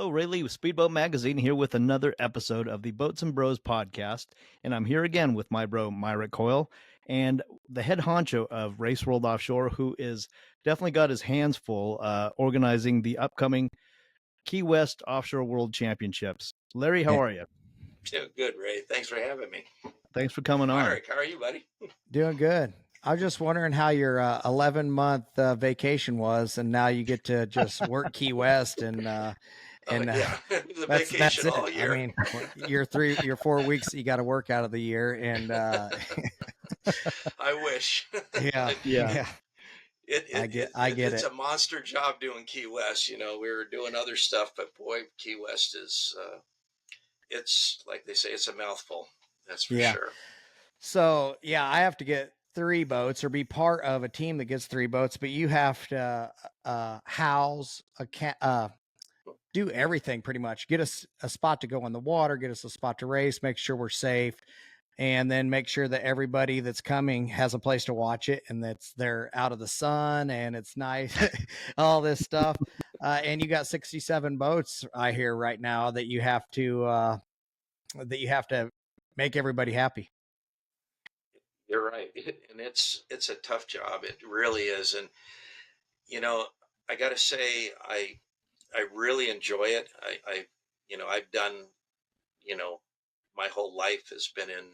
Hello, Ray Lee with Speedboat Magazine here with another episode of the Boats and Bros podcast. And I'm here again with my bro, Myrick Coil, and the head honcho of Race World Offshore, who is definitely got his hands full organizing the upcoming Key West Offshore World Championships. Larry, how are you? Yeah, good, Ray. Thanks for having me. Thanks for coming on. Myrick, how are you, buddy? Doing good. I was just wondering how your 11-month vacation was, and now you get to just work Key West and Yeah, the that's vacation it. all year. I mean, your 4 weeks you got to work out of the year, and I wish. yeah. I get It's it. a monster job doing Key West. You know, we were doing other stuff, but boy, Key West is, it's like they say, it's a mouthful. That's for sure. So yeah, I have to get 3 boats or be part of a team that gets 3 boats, but you have to house do everything pretty much. Get us a spot to go in the water, get us a spot to race, make sure we're safe, and then make sure that everybody that's coming has a place to watch it and that's they're out of the sun and it's nice, all this stuff. And you got 67 boats, I hear right now, that you have to make everybody happy. You're right. And it's a tough job. It really is. And, you know, I got to say, I really enjoy it. I've done, my whole life has been in,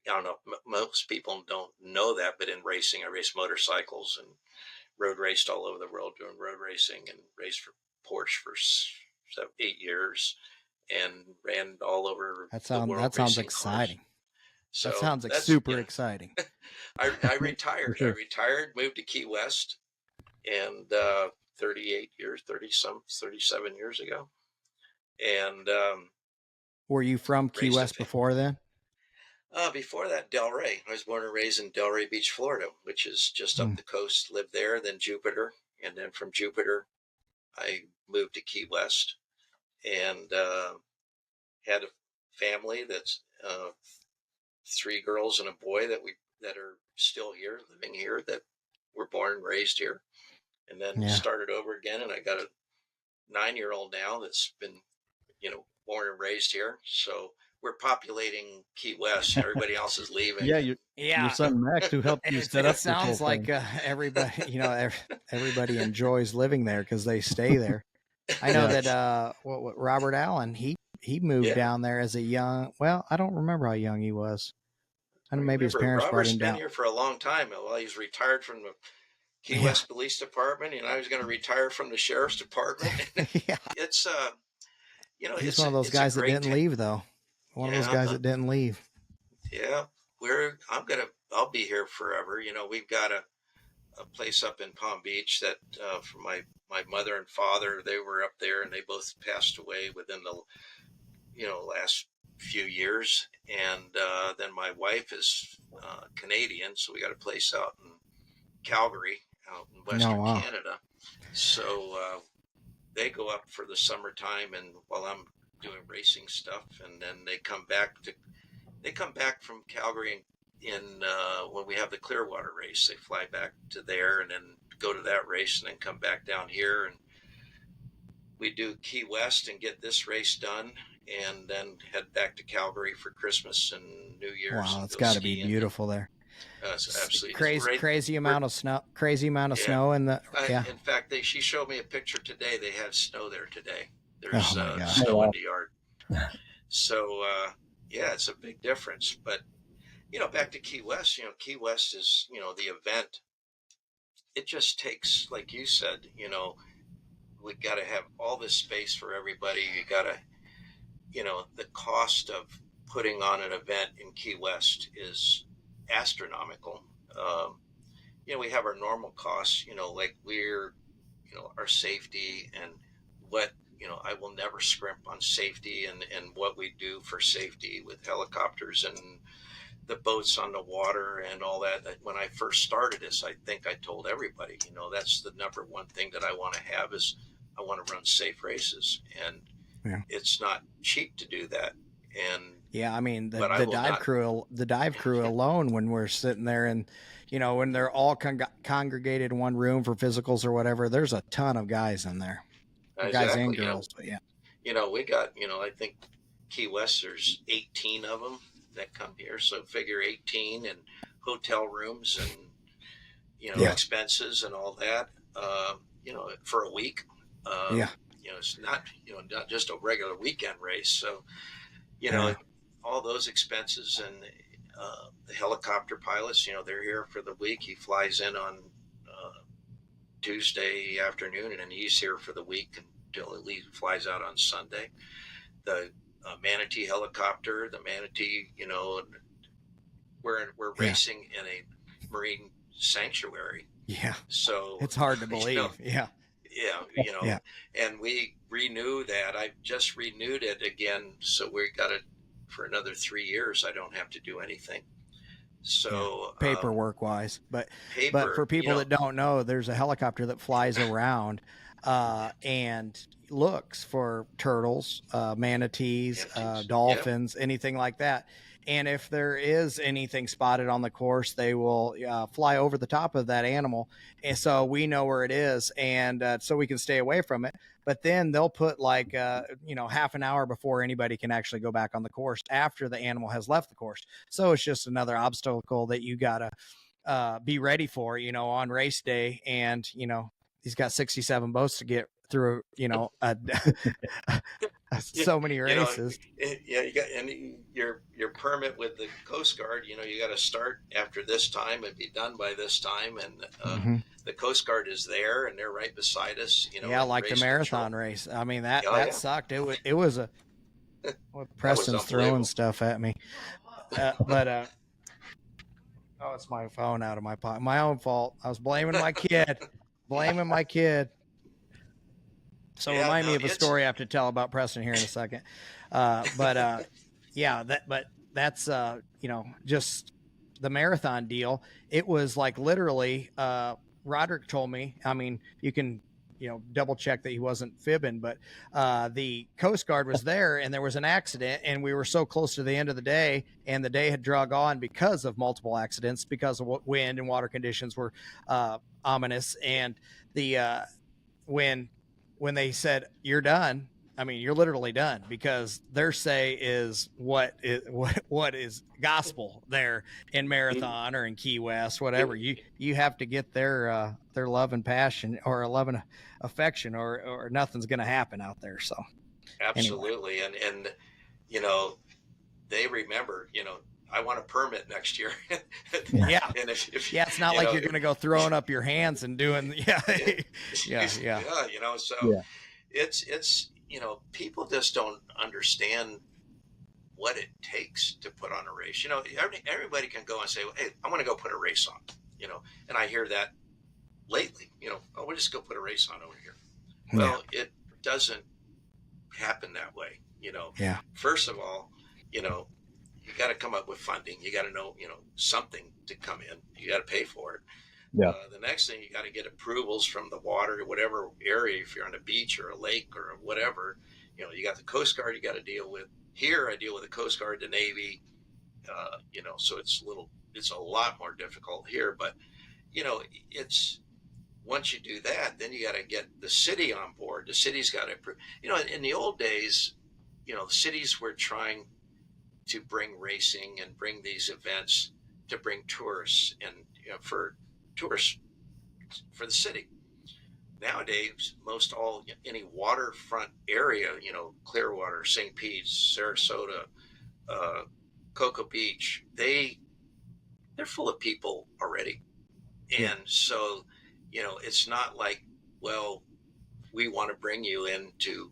I don't know, most people don't know that, but in racing, I raced motorcycles and road raced all over the world doing road racing and raced for Porsche for 8 years and ran all over the world. That sounds racing exciting. cars. So that sounds like super exciting. I retired. Sure. I retired, moved to Key West, and 37 years ago. And were you from Key West before then? Before that, Delray. I was born and raised in Delray Beach, Florida, which is just up the coast. Lived there, then Jupiter, and then from Jupiter, I moved to Key West, and had a family that's 3 girls and a boy that are still here, living here, that were born and raised here, and then started over again. And I got a 9-year-old now that's been, born and raised here. So we're populating Key West. Everybody else is leaving. Your son Max, who helped you set up. It sounds like everybody, everybody enjoys living there because they stay there. I know that what Robert Allen, he moved down there as a young. Well, I don't remember how young he was. I don't know, maybe his parents brought him down. Robert's been here for a long time. Well, he's retired from the Key West Police Department, and I was going to retire from the Sheriff's Department. It's he's one of those guys that didn't leave, though. One of those guys that didn't leave. Yeah, I'll be here forever. We've got a place up in Palm Beach that for my mother and father, they were up there, and they both passed away within the last few years. And then my wife is Canadian, so we got a place out in Calgary, out in Western Canada. So they go up for the summertime, and while I'm doing racing stuff, and then they come back from Calgary when we have the Clearwater race. They fly back to there and then go to that race and then come back down here, and we do Key West and get this race done, and then head back to Calgary for Christmas and New Year's. Wow, it's got to be beautiful there. It's absolutely crazy amount of snow. Crazy amount of snow in the. In fact, she showed me a picture today. They had snow there today. There's snow in the yard. So it's a big difference. But back to Key West. Key West is the event. It just takes, like you said, we got to have all this space for everybody. You got to, the cost of putting on an event in Key West is astronomical. We have our normal costs, like our safety and what, I will never scrimp on safety and what we do for safety with helicopters and the boats on the water and all that. When I first started this, I think I told everybody, that's the number one thing that I want to have is I want to run safe races, and it's not cheap to do that. And I mean, the dive crew alone, when we're sitting there and, when they're all congregated in one room for physicals or whatever, there's a ton of guys in there. guys and girls. But yeah, we got, I think Key West, there's 18 of them that come here. So figure 18 and hotel rooms and, expenses and all that, for a week. It's not, not just a regular weekend race. So, all those expenses and the helicopter pilots, they're here for the week. He flies in on Tuesday afternoon, and then he's here for the week until he flies out on Sunday. The Manatee helicopter, the Manatee, we're racing in a marine sanctuary. Yeah. So it's hard to believe. Yeah. And we renew that. I just renewed it again. So we got it for another 3 years. I don't have to do anything. So paperwork wise, but for people that don't know, there's a helicopter that flies around and looks for turtles, manatees, dolphins, anything like that. And if there is anything spotted on the course, they will fly over the top of that animal. And so we know where it is. And so we can stay away from it. But then they'll put like, half an hour before anybody can actually go back on the course after the animal has left the course. So it's just another obstacle that you got to be ready for, on race day. And, he's got 67 boats to get through, so many races. You got, and your permit with the Coast Guard, you got to start after this time and be done by this time. And the Coast Guard is there and they're right beside us, like the marathon race. I mean, that sucked. It was a, Preston's throwing stuff at me. Oh, it's my phone out of my pocket. My own fault. I was blaming my kid. So remind me of a story I have to tell about Preston here in a second. But that's just the marathon deal. It was like literally, Roderick told me, I mean, you can, double check that he wasn't fibbing, but the Coast Guard was there and there was an accident and we were so close to the end of the day and the day had drug on because of multiple accidents, because of what wind and water conditions were ominous. And when they said you're done, I mean, you're literally done, because their say is what is gospel there in marathon or in Key West, whatever. You have to get their love and passion or love and affection or nothing's going to happen out there. So absolutely. Anyway. And they remember, I want a permit next year. Yeah. And if it's not like you're going to go throwing up your hands and doing, So it's, people just don't understand what it takes to put on a race. Everybody can go and say, well, hey, I want to go put a race on, and I hear that lately, oh, we'll just go put a race on over here. Well, it doesn't happen that way. First of all, you got to come up with funding. You got to know, something to come in. You got to pay for it. Yeah. The next thing, you got to get approvals from the water, whatever area, if you're on a beach or a lake or whatever, you got the Coast Guard you got to deal with. Here, I deal with the Coast Guard, the Navy, so it's a lot more difficult here. But, it's, once you do that, then you got to get the city on board. The city's got to approve. In the old days, the cities were trying to bring racing and bring these events to bring tourists and for tourists for the city. Nowadays, any waterfront area, Clearwater, St. Pete, Sarasota, Cocoa Beach, they're full of people already. And so, it's not like, well, we want to bring you in to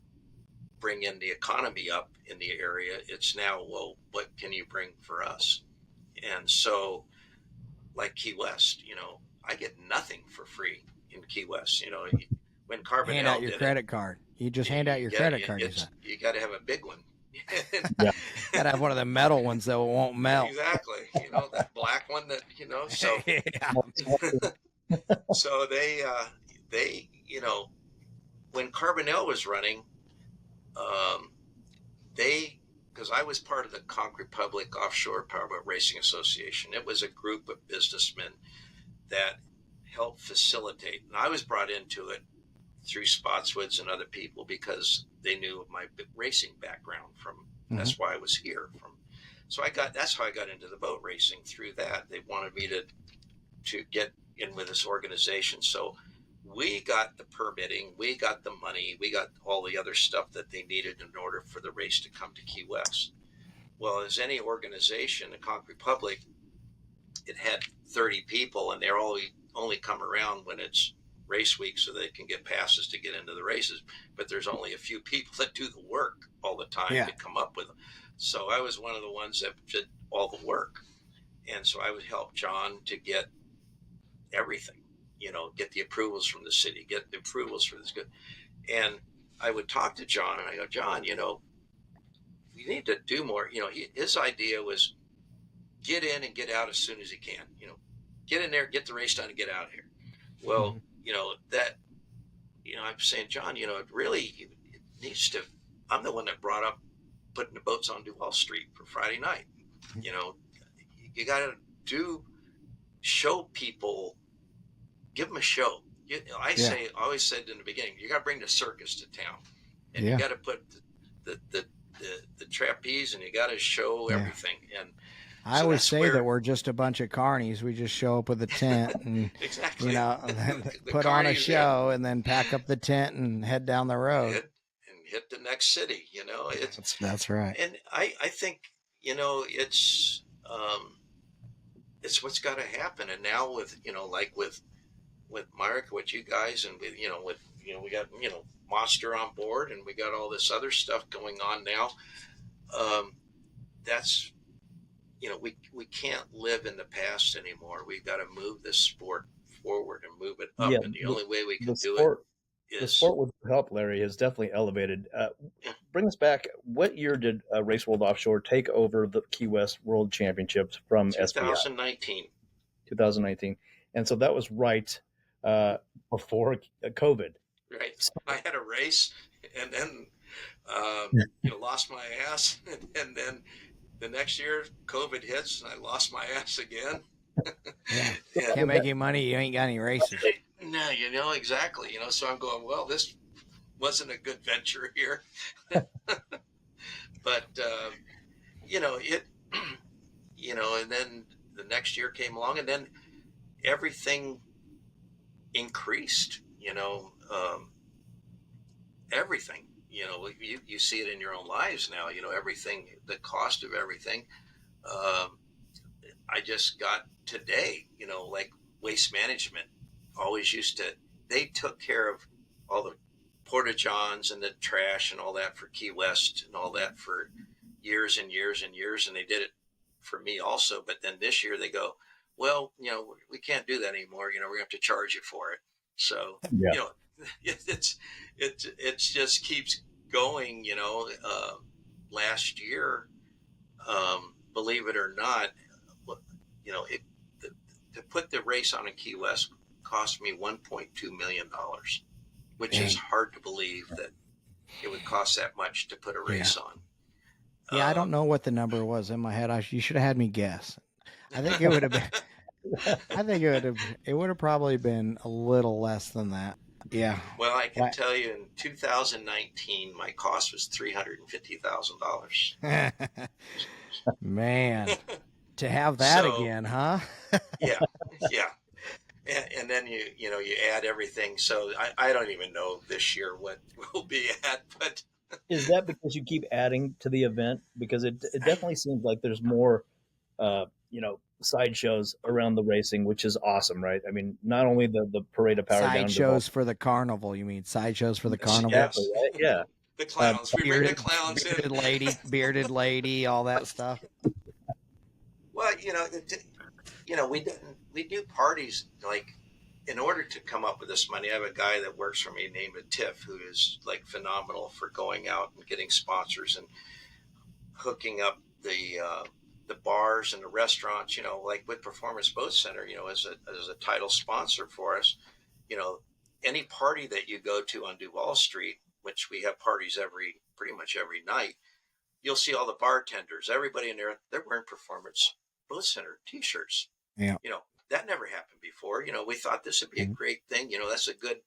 bring in the economy up in the area. It's now, well, what can you bring for us? And so, like Key West, I get nothing for free in Key West. When Carbonell hand out your credit card. You just hand out your credit card. You got to have a big one. Got to have one of the metal ones that won't melt. Exactly. That black one that, so. So they, when Carbonell was running, because I was part of the Conch Republic Offshore Powerboat Racing Association. It was a group of businessmen that helped facilitate, and I was brought into it through Spotswoods and other people because they knew of my racing background from, that's why I was here from. So that's how I got into the boat racing through that. They wanted me to get in with this organization. So we got the permitting, we got the money, we got all the other stuff that they needed in order for the race to come to Key West. Well, as any organization, the Conch Republic, it had 30 people, and they're only come around when it's race week so they can get passes to get into the races. But there's only a few people that do the work all the time to come up with them. So I was one of the ones that did all the work. And so I would help John to get everything, get the approvals from the city, get the approvals for this good. And I would talk to John and I go, John, we need to do more. His idea was get in and get out as soon as he can, get in there, get the race done and get out of here. Well, I'm saying, John, it really it needs to, I'm the one that brought up putting the boats on Duval Street for Friday night. You got to show people, give them a show. I always said in the beginning, you got to bring the circus to town, and you got to put the trapeze, and you got to show everything. And I always say that we're just a bunch of carnies. We just show up with a tent and exactly, put on a show, and then pack up the tent and head down the road and hit the next city. That's right. And I think it's what's got to happen. And now with like with Myrick, with you guys, and with we got Monster on board, and we got all this other stuff going on now. That's we can't live in the past anymore. We've got to move this sport forward and move it up. And the only way we can do it is... The sport with help, Larry, has definitely elevated. Bring us back. What year did Race World Offshore take over the Key West World Championships from 2019. 2019. And so that was right before COVID. Right. So I had a race and then lost my ass. And then the next year, COVID hits, and I lost my ass again. Can't make any money. You ain't got any races. No, exactly. So I'm going, well, this wasn't a good venture here. But, and then the next year came along, and then everything increased, everything. You see it in your own lives now, everything, the cost of everything. I just got today, like Waste Management always they took care of all the porta-johns and the trash and all that for Key West and all that for years and years and years. And they did it for me also. But then this year they go, well, we can't do that anymore. We're going to have to charge you for it. So, it just keeps going, last year, believe it or not, to put the race on in Key West cost me $1.2 million, which is hard to believe that it would cost that much to put a race on. Yeah, I don't know what the number was in my head. You should have had me guess. I think it would have been. It would have probably been a little less than that. Yeah. Well, I can tell you, in 2019, my cost was $350,000. Man, to have that again, huh? Yeah. And then you add everything. So I don't even know this year what we'll be at, but. Is that because you keep adding to the event? Because it definitely seems like there's more, sideshows around the racing, which is awesome, right? I mean, not only the parade of power sideshows for the carnival. You mean sideshows for the carnival? Exactly, right? Yeah. The clowns. We bring the clowns in. Bearded lady, all that stuff. Well, we do parties like, in order to come up with this money. I have a guy that works for me named Tiff, who is like phenomenal for going out and getting sponsors and hooking up the bars and the restaurants, like with Performance Boat Center, as a title sponsor for us. Any party that you go to on Duval Street, which we have parties pretty much every night, you'll see all the bartenders, everybody in there, they're wearing Performance Boat Center t-shirts. Yeah. That never happened before. We thought this would be a great thing. That's a good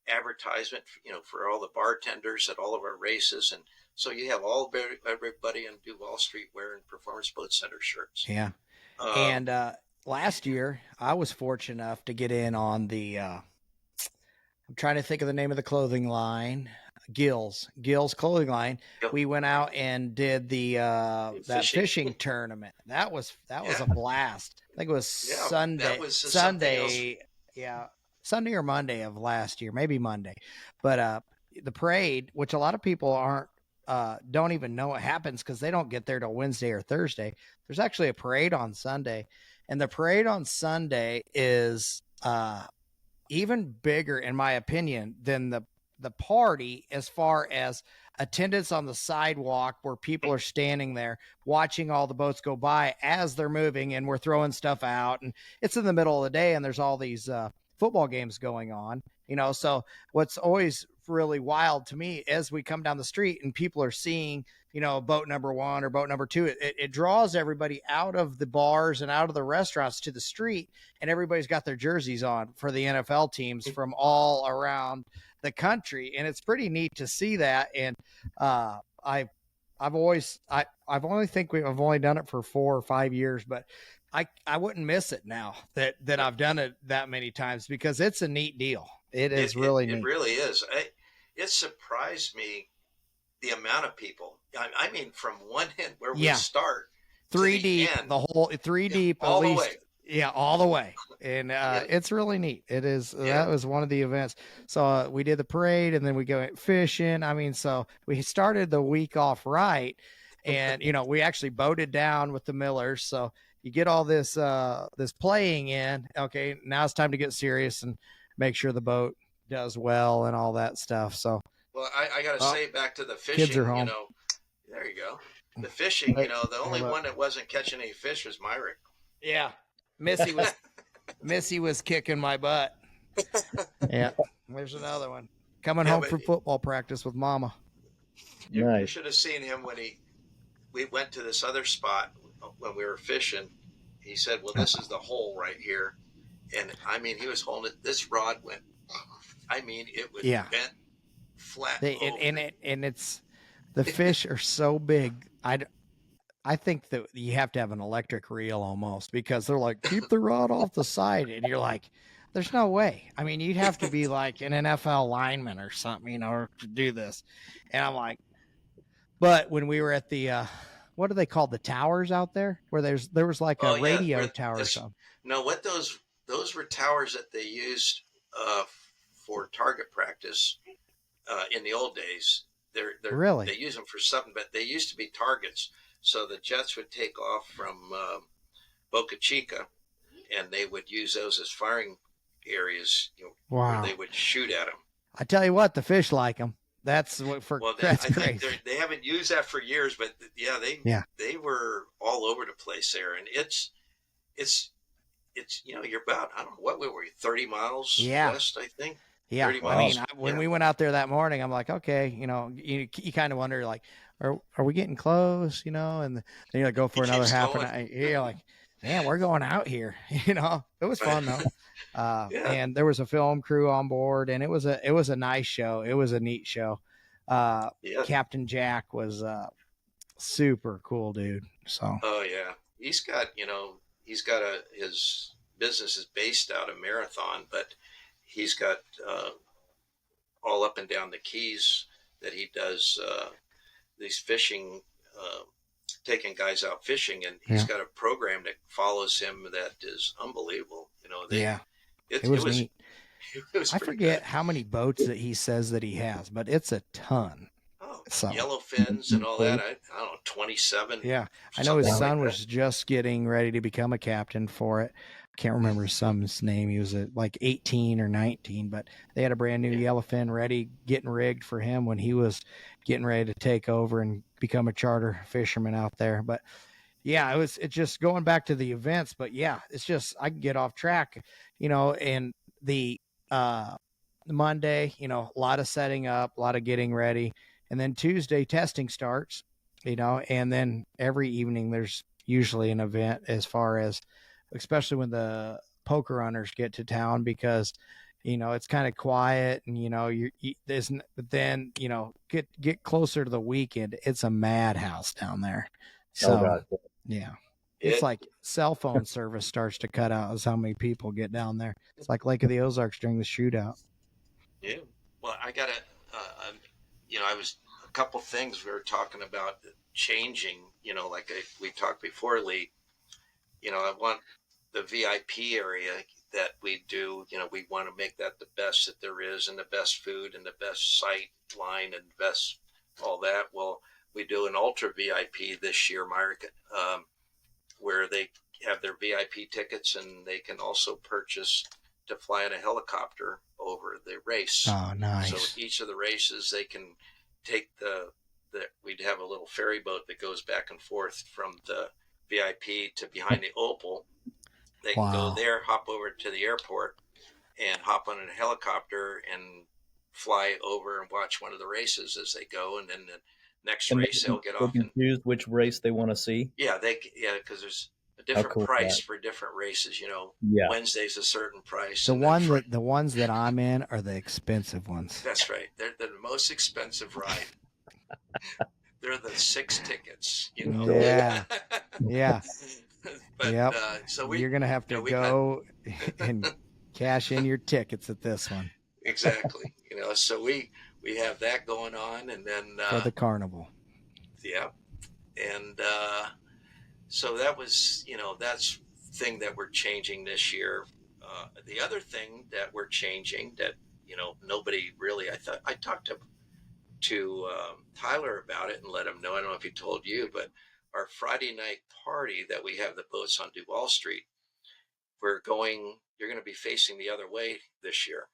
advertisement, for all the bartenders at all of our races. And so you have everybody in Duval Street wearing Performance Boat Center shirts. Yeah. And last year, I was fortunate enough to get in on the, I'm trying to think of the name of the clothing line, Gill's clothing line. Yep. We went out and did the that fishing tournament. That was a blast. I think it was Sunday. That was Sunday. Yeah. Sunday or Monday of last year, maybe Monday. But the parade, which a lot of people don't even know it happens because they don't get there till Wednesday or Thursday. There's actually a parade on Sunday, and the parade on Sunday is even bigger, in my opinion, than the party as far as attendance on the sidewalk, where people are standing there watching all the boats go by as they're moving, and we're throwing stuff out, and it's in the middle of the day, and there's all these football games going on, so what's always really wild to me as we come down the street and people are seeing, boat number 1 or boat number 2, it draws everybody out of the bars and out of the restaurants to the street, and everybody's got their jerseys on for the NFL teams from all around the country. And it's pretty neat to see that. And I've only done it for 4 or 5 years, but I wouldn't miss it now that I've done it that many times, because it's a neat deal. It is really neat. It really is. It surprised me, the amount of people. I mean, from one end where we start, 3 deep, the whole 3 deep, all at the least. way. Yeah, all the way. And it's really neat. It is. That was one of the events. So we did the parade, and then we go fishing. I mean, so we started the week off right. And, we actually boated down with the Millers. So you get all this playing in. Okay, now it's time to get serious and make sure the boat does well and all that stuff. So, well, I got to say, back to the fishing, kids are home. There you go. The fishing, the only one that wasn't catching any fish was Myrick. Yeah. Missy was kicking my butt. Yeah. There's another one. Coming home from football practice with Mama. You should have seen him when we went to this other spot when we were fishing. He said, well, this is the hole right here. And I mean, he was holding it. This rod went, it was bent flat. And it's, the fish are so big. I think that you have to have an electric reel almost, because they're like, keep the rod off the side. And you're like, there's no way. I mean, you'd have to be like an NFL lineman or something, to do this. And I'm like, but when we were at the, what do they call the towers out there, where there was like a radio tower or something? No, what those were towers that they used for target practice in the old days. Really? They use them for something, but they used to be targets. So the jets would take off from Boca Chica, and they would use those as firing areas, where they would shoot at them. I tell you what, the fish like them. That's that's crazy. They haven't used that for years, but they were all over the place there, and it's you're about, I don't know, what were we, 30 miles west, I think. Yeah, I mean, when we went out there that morning, I'm like, okay, you kind of wonder, like, are we getting close, and then you go for another half an hour. You're like, man, we're going out here. It was fun though. And there was a film crew on board, and it was a nice show. It was a neat show. Captain Jack was super cool dude. So. Oh yeah, he's got his business is based out of Marathon, but he's got all up and down the Keys that he does these fishing, taking guys out fishing, and he's got a program that follows him that is unbelievable. It was neat. I forget how many boats that he says that he has, but it's a ton. Oh, yellow fins and all that. I don't know, 27. Yeah, I know his son was just getting ready to become a captain for it. I can't remember his son's name. He was like 18 or 19, but they had a brand new yellowfin ready, getting rigged for him when he was getting ready to take over and become a charter fisherman out there. But yeah, it's just going back to the events. But yeah, it's just, I can get off track, and the Monday, a lot of setting up, a lot of getting ready. And then Tuesday testing starts, and then every evening there's usually an event, as far as, especially when the poker runners get to town, because, it's kind of quiet, and but then get closer to the weekend, it's a madhouse down there. So yeah, it's like cell phone service starts to cut out as how many people get down there. It's like Lake of the Ozarks during the shootout. Yeah. Well, I got I was a couple things we were talking about changing, like we talked before, Lee. I want the VIP area that we do, we want to make that the best that there is, and the best food and the best sight line and best all that. Well, we do an ultra VIP this year, Myrick, where they have their VIP tickets, and they can also purchase to fly in a helicopter over the race. Oh, nice. So each of the races, they can take we'd have a little ferry boat that goes back and forth from the VIP to behind the Opal. They can go there, hop over to the airport, and hop on a helicopter and fly over and watch one of the races as they go. And then the next race, they'll get off and choose which race they want to see. Yeah, because there's a different price for different races. Wednesday's a certain price. The ones that I'm in are the expensive ones. That's right. They're the most expensive ride. They're the 6 tickets. Yeah. Yeah. But so you're gonna have to go and cash in your tickets at this one. Exactly. So we have that going on, and then for the carnival. Yeah. And so that was, that's thing that we're changing this year. The other thing that we're changing that, nobody really, I talked to Tyler about it and let him know. I don't know if he told you, but our Friday night party that we have the boats on Duval Street, you're going to be facing the other way this year.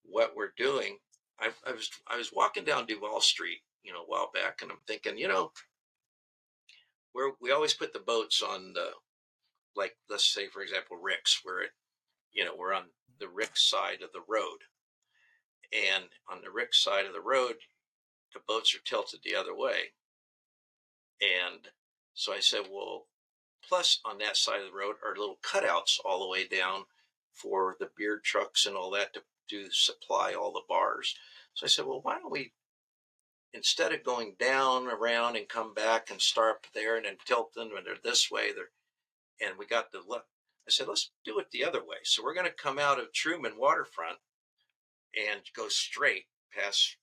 What we're doing, I was walking down Duval Street, a while back, and I'm thinking, we always put the boats on like, let's say, for example, Rick's, where we're on the Rick side of the road. And on the Rick side of the road, the boats are tilted the other way. And so I said, well, plus on that side of the road are little cutouts all the way down for the beer trucks and all that to supply all the bars. So I said, well, why don't we, instead of going down around and come back and start up there and then tilt them when they're this way, and we got the look. I said, let's do it the other way. So we're going to come out of Truman Waterfront and go straight past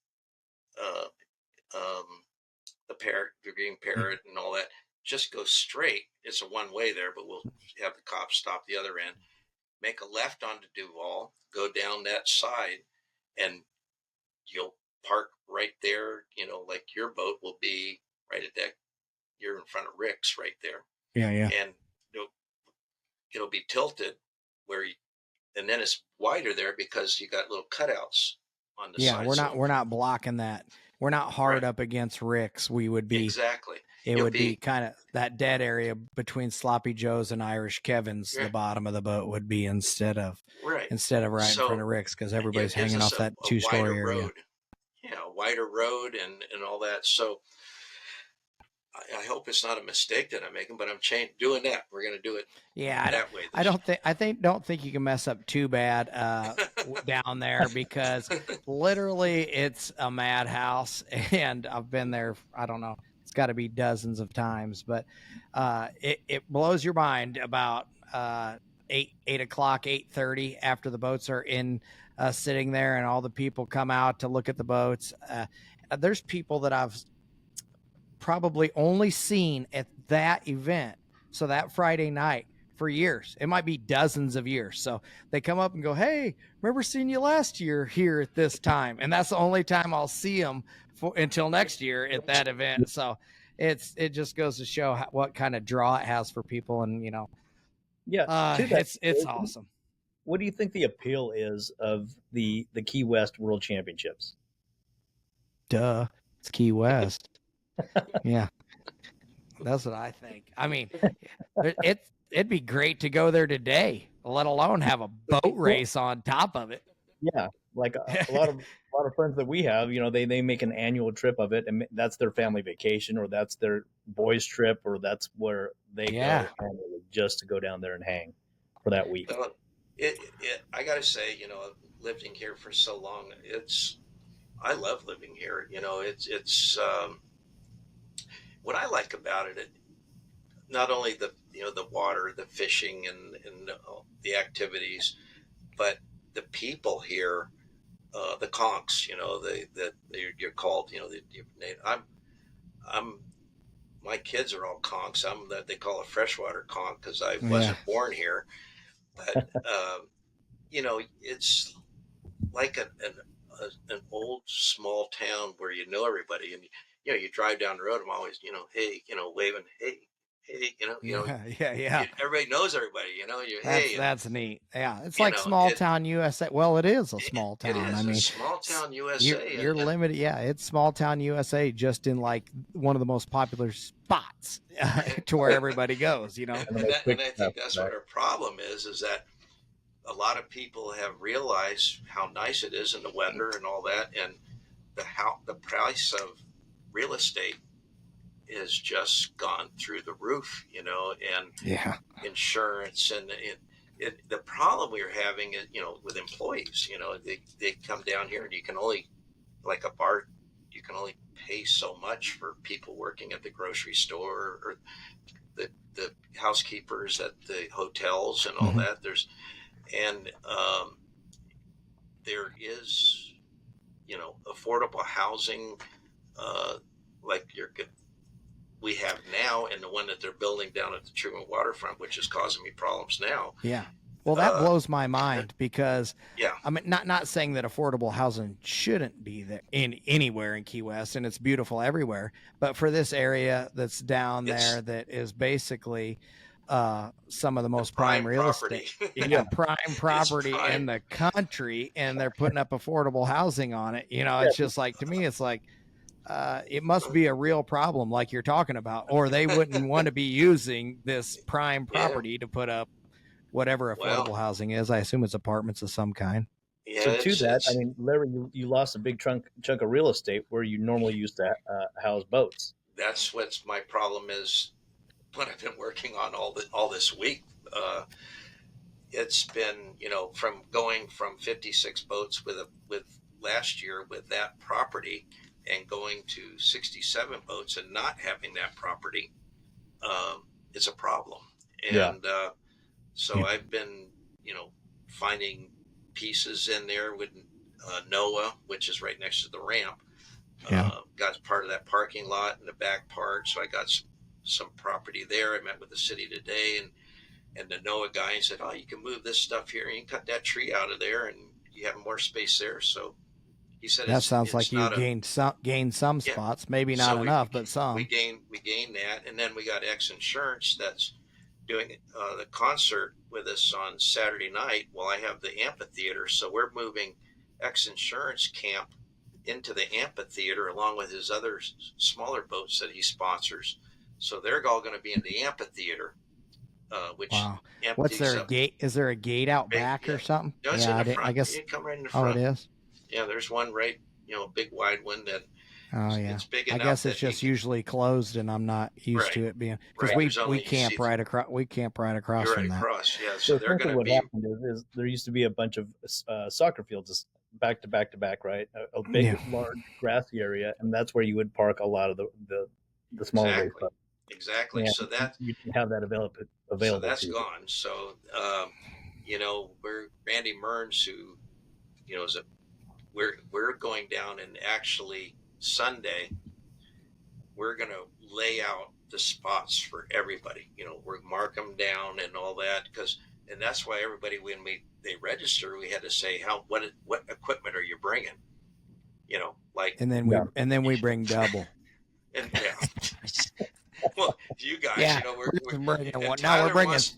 the Green Parrot and all that. Just go straight. It's a one-way there, but we'll have the cops stop the other end. Make a left onto Duval, go down that side, and you'll park right there. Like your boat will be right at that. You're in front of Rick's right there. Yeah. And it'll be tilted and then it's wider there because you got little cutouts on the side. Yeah, we're not blocking that. We're not hard up against Rick's. We would be exactly. It would be kind of that dead area between Sloppy Joe's and Irish Kevin's. The bottom of the boat would be instead of right in front of Rick's, because everybody's hanging off that 2-story area. Road. Yeah, a wider road and all that. So I hope it's not a mistake that I'm making, but I'm doing that. We're going to do it. Yeah, that way. I don't think you can mess up too bad down there, because literally it's a madhouse, and I've been there. I don't know. It's got to be dozens of times, but it blows your mind about 8 o'clock, 8:30 after the boats are in sitting there, and all the people come out to look at the boats. There's people that I've probably only seen at that event, so that Friday night, for years. It might be dozens of years. So they come up and go, hey, remember seeing you last year here at this time? And that's the only time I'll see them until next year at that event. So it just goes to show what kind of draw it has for people. And, it's awesome. What do you think the appeal is of the Key West World Championships? Duh, it's Key West. Yeah, that's what I think. I mean, it'd be great to go there today, let alone have a boat race on top of it. Yeah, like a lot of friends that we have, they make an annual trip of it, and that's their family vacation, or that's their boys' trip, or that's where they go just to go down there and hang for that week. I got to say, living here for so long, I love living here. What I like about it, not only the water, the fishing, and the activities, but the people here, the conchs. You're called. I'm my kids are all conchs. I'm that they call a freshwater conch because I wasn't born here. But it's like an old small town where you know everybody, and you drive down the road. I'm always hey, waving, hey, Yeah. everybody knows everybody. That's neat. Yeah, it's like small town USA. Well, it is a small town. It is a small town USA. You're limited. Yeah, it's small town USA, just in like one of the most popular spots to where everybody goes. And I think that's what our problem is that a lot of people have realized how nice it is in the weather and all that, and the price of real estate is just gone through the roof, and insurance and the problem we're having is, with employees, they come down here and you can only, like a bar, you can only pay so much for people working at the grocery store or the housekeepers at the hotels and all that. There is, affordable housing, like we have now, and the one that they're building down at the Truman waterfront, which is causing me problems now. Yeah. Well, that blows my mind because yeah, I mean, not saying that affordable housing shouldn't be there anywhere in Key West, and it's beautiful everywhere, but for this area that's down there, that is basically some of the most prime real estate, prime property in the country, and they're putting up affordable housing on it. It's just like, to me, it's like, it must be a real problem like you're talking about, or they wouldn't want to be using this prime property to put up whatever affordable housing is. I assume it's apartments of some kind. Yeah, so to that, I mean, Larry, you lost a big chunk of real estate where you normally used to house boats. That's what's my problem is. What I've been working on all this week. It's been, from going from 56 boats with last year with that property, and going to 67 boats and not having that property. It's a problem. And so I've been, finding pieces in there with Noah, which is right next to the ramp. Got part of that parking lot in the back part. So I got some property there. I met with the city today, and the NOAA guy said, "Oh, you can move this stuff here, and you can cut that tree out of there, and you have more space there." So he said, "That sounds like you gained some spots, maybe not enough, but some." We gained that, and then we got X Insurance that's doing the concert with us on Saturday night. Well, I have the amphitheater, so we're moving X Insurance camp into the amphitheater along with his other smaller boats that he sponsors. So they're all going to be in the amphitheater, which what's there, a gate? Is there a gate out back or something? No, it's in the front. I guess you come right in the front. Oh, it is? Yeah, there's one right, a big wide one that it's big enough. I guess it's just usually closed, and I'm not used to it being, because we camp right across. We camp right across from that. Yeah, so they're going to be. What happened is there used to be a bunch of soccer fields back to back, right? A big, large grassy area, and that's where you would park a lot of the smaller race clubs. Exactly. Yeah, so that you can have that available. So that's gone. So we're Randy Mearns, who is we're going down, and actually Sunday we're going to lay out the spots for everybody. We're mark them down and all that, and that's why everybody, when they register, we had to say what equipment are you bringing? And then we bring double. And well, you guys, we're bringing one. Tyler's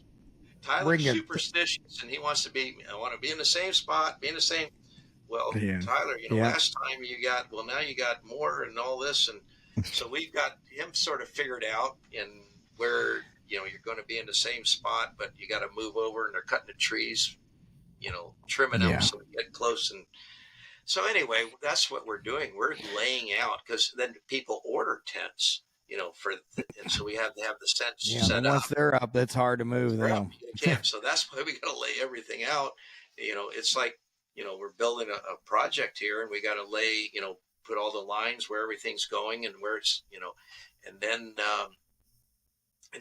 superstitious, and he wants to be. I want to be in the same spot, be in the same. Well, Tyler, last time now you got more and all this, and so we've got him sort of figured out in where you're going to be in the same spot, but you got to move over, and they're cutting the trees, trimming them so we get close. And so anyway, that's what we're doing. We're laying out, because then people order tents. and so we have to have the sets Yeah, set once up. they're up, it's hard to move them. You can't. So that's why we got to lay everything out. It's like, we're building a project here, and we got to lay, put all the lines where everything's going and where it's, and then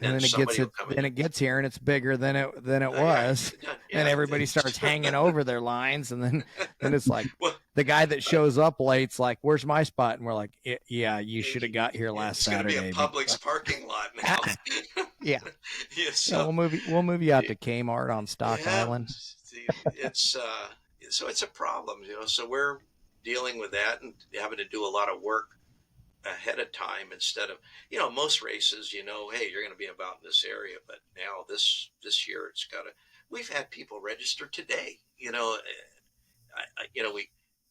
then it gets here and it's bigger than it was. And everybody starts hanging over their lines, and then it's like the guy that shows up late's like, "Where's my spot?" And we're like, "Yeah, you should have got here last Saturday." It's going to be a Publix parking lot now. Yeah. So we'll move you out to Kmart on Stock Island. So it's a problem, so we're dealing with that and having to do a lot of work ahead of time instead of, most races, hey, you're going to be about in this area, but now this year we've had people register today,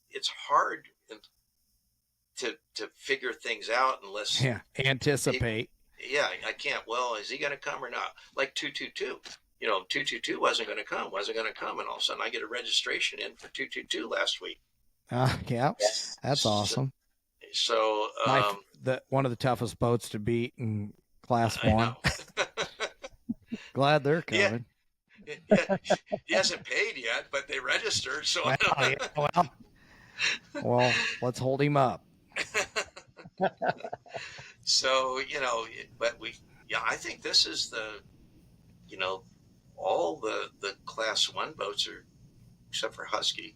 it's hard to figure things out unless anticipate. I can't. Well, is he going to come or not? Like 222, 222 wasn't going to come, and all of a sudden I get a registration in for 222 last week. Yeah, that's awesome. So one of the toughest boats to beat in Class 1. Glad they're coming. Yeah, he hasn't paid yet, but they registered. So well, let's hold him up. So but I think this is all the Class 1 boats are, except for Husky.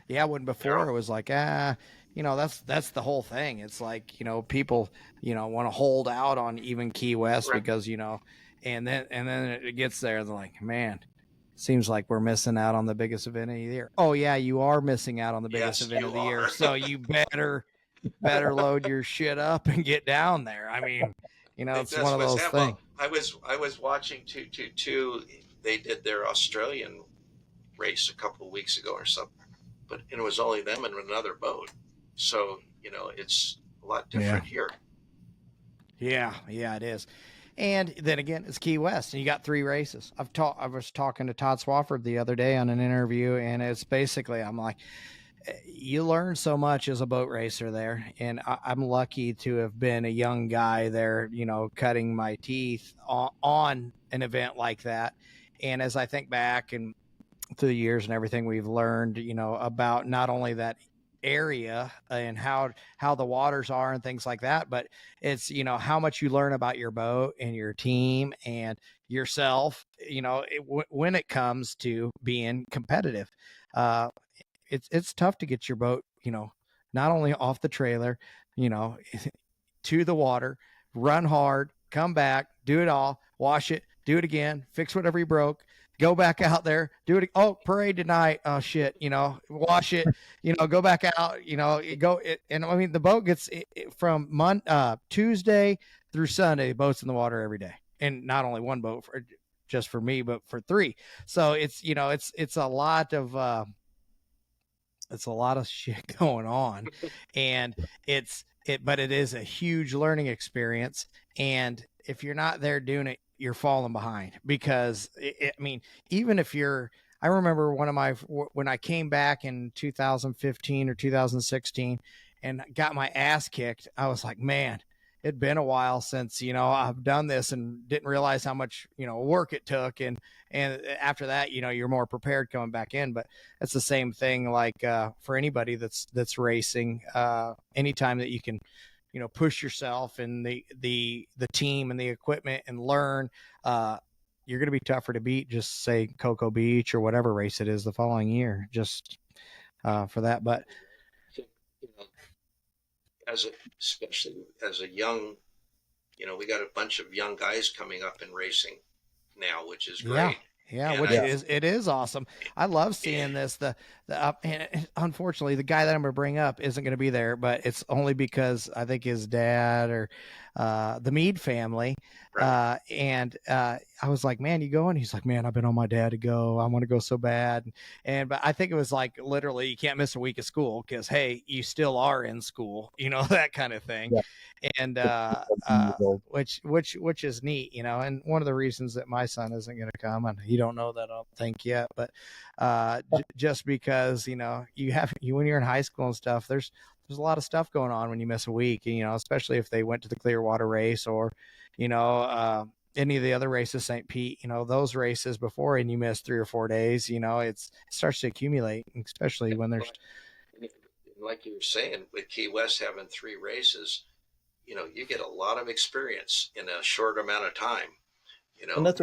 When before it was like, that's the whole thing. It's like, people, want to hold out on even Key West because, and then it gets there. They're like, man, seems like we're missing out on the biggest event of the year. Oh yeah, you are missing out on the biggest event of the year. So you better load your shit up and get down there. I mean, it's one of those things. I was watching 222. They did their Australian race a couple of weeks ago or something, but it was only them and another boat. So, it's a lot different here. Yeah, it is. And then again, it's Key West, and you got 3 races. I was talking to Todd Swafford the other day on an interview, and it's basically, I'm like, you learn so much as a boat racer there. And I'm lucky to have been a young guy there, cutting my teeth on an event like that. And as I think back and through the years and everything we've learned, about not only that area and how the waters are and things like that, but it's, how much you learn about your boat and your team and yourself, when it comes to being competitive. It's tough to get your boat, not only off the trailer, to the water, run hard, come back, do it all, wash it, do it again, fix whatever you broke, go back out there, do it. Oh, parade tonight. Oh shit. Wash it, go back out, and I mean, the boat gets from Tuesday through Sunday, boats in the water every day. And not only one boat just for me, but for 3. So it's, it's a lot of, shit going on, and but it is a huge learning experience. And if you're not there doing it, you're falling behind, because I mean, even if I remember when I came back in 2015 or 2016 and got my ass kicked, I was like, man, it'd been a while since, I've done this, and didn't realize how much, work it took. And after that, you're more prepared coming back in. But it's the same thing, like, for anybody that's racing, anytime that you can, push yourself and the team and the equipment and learn, you're going to be tougher to beat, just say Cocoa Beach or whatever race it is the following year, just for that. But especially as a young, we got a bunch of young guys coming up in racing now, which is great. Yeah, it is awesome. I love seeing this. And unfortunately, the guy that I'm going to bring up isn't going to be there, but it's only because I think his dad or the Mead family. Right. And I I was like, man, you going? He's like, man, I've been on my dad to go. I want to go so bad. But I think it was like literally you can't miss a week of school because, hey, you still are in school, that kind of thing. Yeah. And which is neat, and one of the reasons that my son isn't going to come, and he don't know that, I don't think yet, but just because, when you're in high school and stuff, there's a lot of stuff going on when you miss a week, especially if they went to the Clearwater race or, any of the other races, St. Pete, those races before, and you miss 3 or 4 days, it starts to accumulate, especially when there's. Like you were saying, with Key West having 3 races, you get a lot of experience in a short amount of time. And that's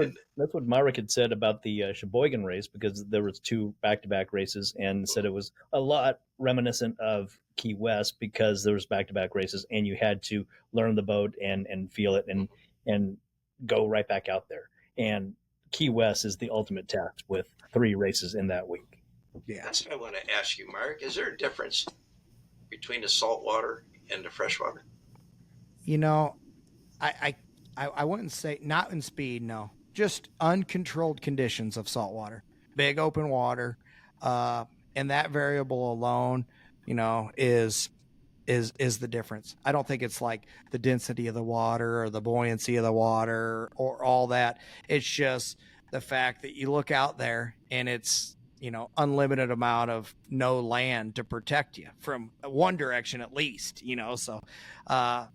what Myrick had said about the Sheboygan race, because there was 2 back-to-back races, and said it was a lot reminiscent of Key West because there was back-to-back races, and you had to learn the boat and feel it and go right back out there. And Key West is the ultimate test with 3 races in that week. Yeah, that's what I want to ask you, Myrick. Is there a difference between the saltwater and the freshwater? I wouldn't say not in speed, no. Just uncontrolled conditions of saltwater, big open water, and that variable alone, is the difference. I don't think it's like the density of the water or the buoyancy of the water or all that. It's just the fact that you look out there and it's, unlimited amount of no land to protect you from one direction at least, so that,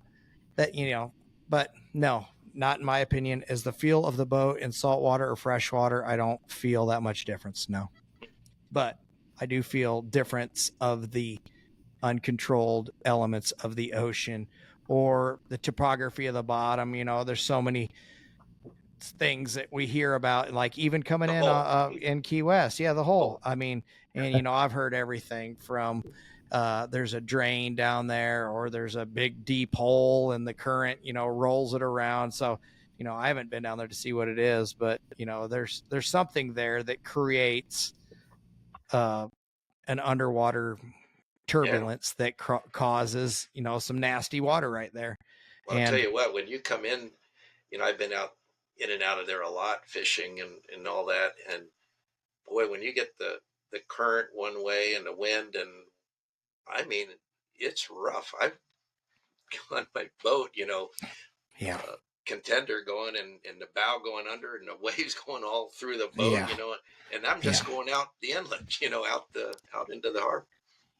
but no, not in my opinion. Is the feel of the boat in saltwater or freshwater, I don't feel that much difference, no. But I do feel difference of the uncontrolled elements of the ocean or the topography of the bottom. There's so many things that we hear about, like even coming in Key West. Yeah, the hole. I mean, and I've heard everything from there's a drain down there, or there's a big deep hole and the current, rolls it around. So, I haven't been down there to see what it is, but there's something there that creates an underwater turbulence that causes, some nasty water right there. Well, I'll tell you what, when you come in, I've been out in and out of there a lot, fishing and all that. And boy, when you get the current one way and the wind, and I mean, it's rough. I've on my boat, contender going and the bow going under and the waves going all through the boat, and I'm just going out the inlet, out into the harbor.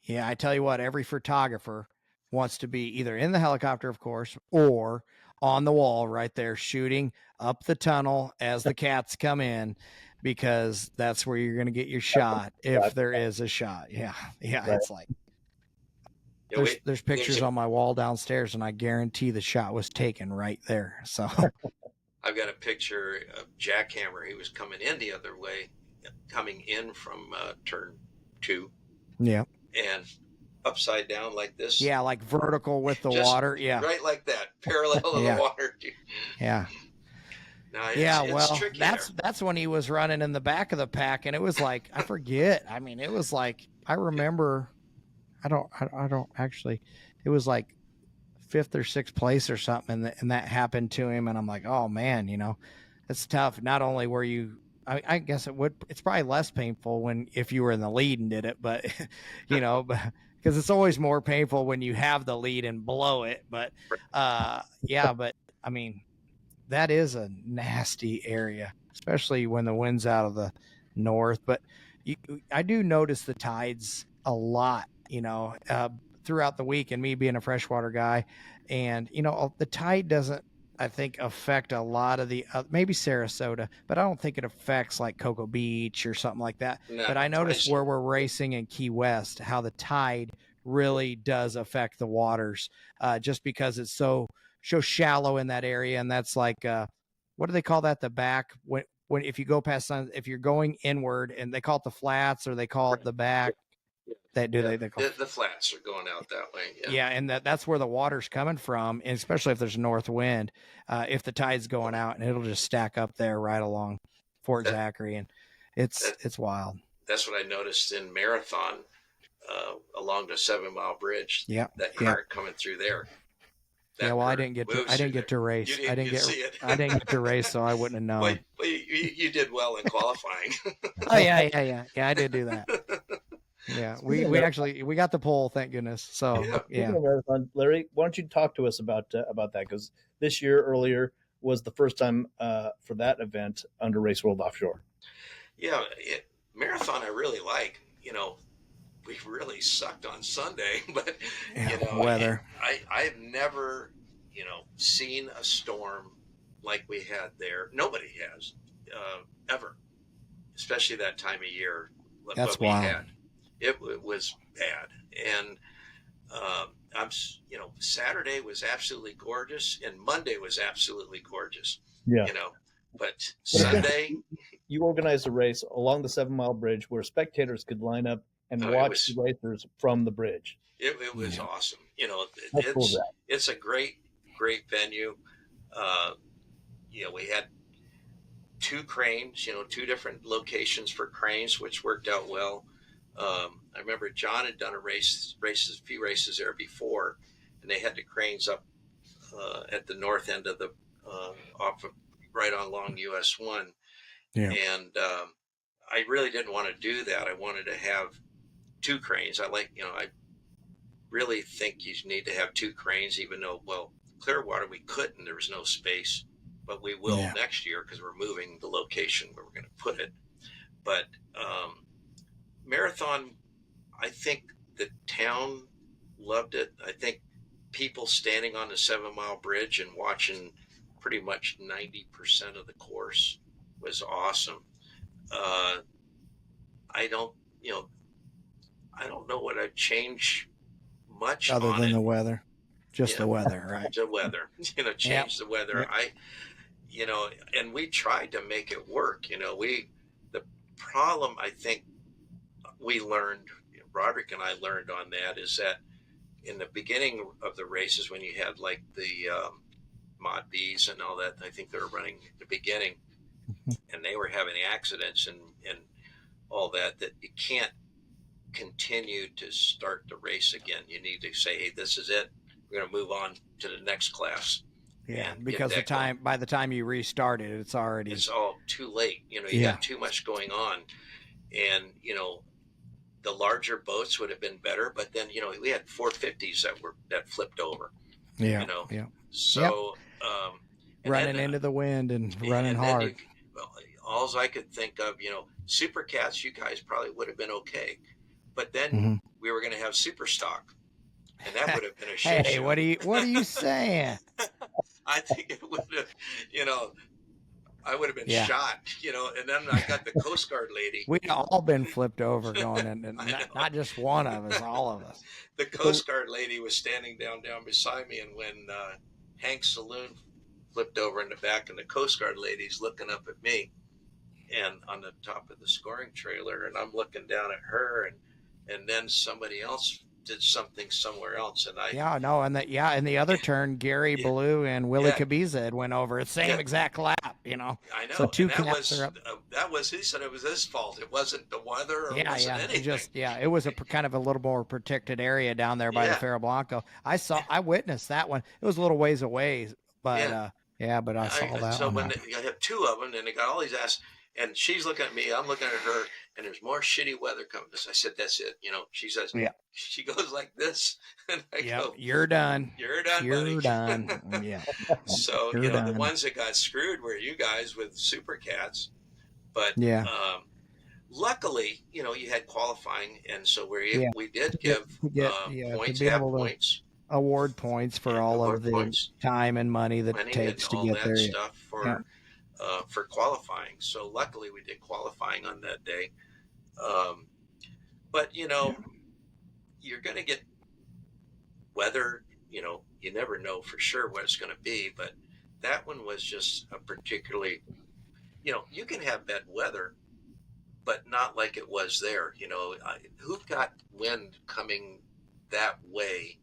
Yeah, I tell you what, every photographer wants to be either in the helicopter, of course, or on the wall right there shooting up the tunnel as the cats come in, because that's where you're going to get your shot if there is a shot. Yeah. Right. It's like there's pictures on my wall downstairs, and I guarantee the shot was taken right there. So I've got a picture of Jackhammer. He was coming in the other way, coming in from turn 2. Yeah. And upside down like this. Yeah, like vertical with the water. Yeah. Right like that, parallel to the water. Yeah. No, it's that's when he was running in the back of the pack, and it was like, I forget. I mean, it was like, I remember, I don't actually, it was like 5th or 6th place or something, and that happened to him, and I'm like, oh man, it's tough. Not only were you, I guess it's probably less painful if you were in the lead and did it, but because it's always more painful when you have the lead and blow it. But but I mean, that is a nasty area, especially when the wind's out of the north. But I do notice the tides a lot, throughout the week, and me being a freshwater guy, and the tide doesn't, I think, affect a lot of the maybe Sarasota, but I don't think it affects like Cocoa Beach or something like that. No, but I noticed where we're racing in Key West, how the tide really does affect the waters, just because it's so shallow in that area. And that's like, what do they call that? The back, when if you go past if you're going inward, and they call it the flats, or they call it the back. They call the flats are going out that way. Yeah, and that's where the water's coming from, and especially if there's a north wind, if the tide's going out, and it'll just stack up there right along Fort Zachary, and it's wild. That's what I noticed in Marathon, along the 7 Mile Bridge. Yeah, that current coming through there. Yeah, well, I didn't get to race. I didn't get to race, so I wouldn't have known. Well, you did well in qualifying. Oh yeah, I did do that. Yeah, we got the pole, thank goodness. So yeah. Speaking of marathon, Larry, why don't you talk to us about that? Because this year earlier was the first time for that event under Race World Offshore. Yeah, marathon I really like. We really sucked on Sunday, but weather. I've never seen a storm like we had there. Nobody has ever, especially that time of year. That's wild. It was bad, and Saturday was absolutely gorgeous, and Monday was absolutely gorgeous. Yeah, but Sunday, you organized a race along the 7 Mile Bridge where spectators could line up and watch the racers from the bridge. It was awesome. Cool, it's a great venue. We had 2 cranes, 2 different locations for cranes, which worked out well. I remember John had done a few races there before, and they had the cranes up at the north end of the right along US 1. Yeah. And I really didn't want to do that. I wanted to have 2 cranes. I really think you need to have 2 cranes, even though, Clearwater we couldn't. There was no space, but we will next year because we're moving the location where we're going to put it. But marathon, I think the town loved it. I think people standing on the 7 Mile Bridge and watching pretty much 90% of the course was awesome. I don't know what I'd change much other on than it. The weather. Just the weather, right? The weather, change the weather. Yep. And we tried to make it work. The problem I think we learned, Roderick and I learned on that, is that in the beginning of the races, when you had like the Mod Bs and all that, I think they were running at the beginning, and they were having accidents and all that you can't continue to start the race again. You need to say, hey, this is it. We're going to move on to the next class. Yeah, because by the time you restart it, it's all too late. You got too much going on, and the larger boats would have been better. But then we had 450s that flipped over. Yeah, So running into the wind and running hard. All I could think of, Super Cats, you guys probably would have been okay, but then we were going to have Super Stock, and that would have been a shit show. What are you saying? I think it would have, I would have been shot, and then I got the Coast Guard lady. We'd all been flipped over going, and not just one of us, all of us. The Coast Guard lady was standing down beside me, and when Hank's saloon flipped over in the back, and the Coast Guard lady's looking up at me, and on the top of the scoring trailer, and I'm looking down at her, and then somebody else did something somewhere else, and in the other turn, Gary Blue and Willie Cabiza had went over the same exact lap, I know. So 2 caps are up. He said it was his fault. It wasn't the weather or anything. It was a kind of a little more protected area down there by the Ferro Blanco. I witnessed that one. It was a little ways away, but but I saw that. So one. when you have 2 of them, and they got all these ass. And she's looking at me, I'm looking at her, and there's more shitty weather coming. I said, that's it. She says, she goes like this. And I go, you're done. You're done, You're buddy. done. Yeah. So, the ones that got screwed were you guys with Super Cats. But luckily, you had qualifying. And so we did give points, points. Award points for all of the time and money that it takes to get there. Stuff for qualifying. So luckily we did qualifying on that day. But you're going to get weather, you never know for sure what it's going to be, but that one was just a particularly, you can have bad weather, but not like it was there. Who got wind coming that way?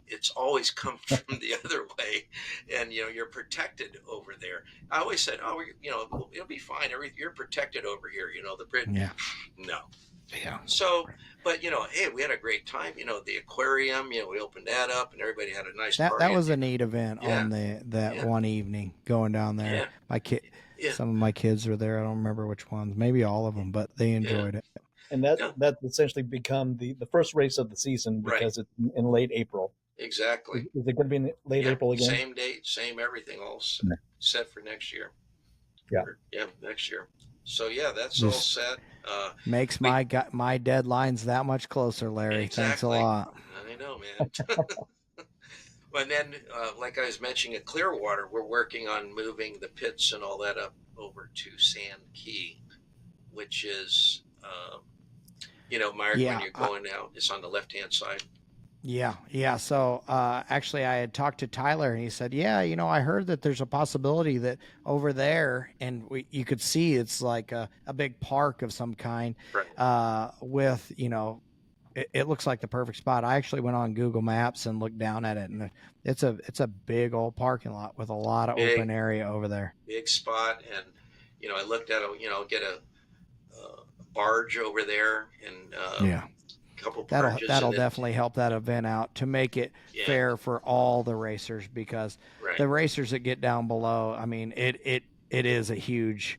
It's always come from the other way, and you're protected over there. I always said, it'll be fine. You're protected over here. The bridge. Yeah. No, Yeah. So, but hey, we had a great time. The aquarium. We opened that up, and everybody had a nice party. That was a neat event Yeah. on that one evening going down there. Yeah. My kid, some of my kids were there. I don't remember which ones, maybe all of them, but they enjoyed it. And that's essentially become the first race of the season because it's in late April. Exactly. Is it going to be in late April again? Same date, same everything, all set for next year. Yeah. Next year. So that's all set. Makes my deadlines that much closer, Larry. Exactly. Thanks a lot. I know, man. And then, like I was mentioning at Clearwater, we're working on moving the pits and all that up over to Sand Key, which is, Myrick, when you're going out, it's on the left-hand side. Yeah. So actually, I had talked to Tyler, and he said, "Yeah, I heard that there's a possibility that over there, and you could see it's like a big park of some kind, with it looks like the perfect spot." I actually went on Google Maps and looked down at it, and it's a big old parking lot with a lot of open area over there. Big spot, and I looked at it. Get a barge over there, and that'll definitely help that event out to make it fair for all the racers, because the racers that get down below, I mean, it is a huge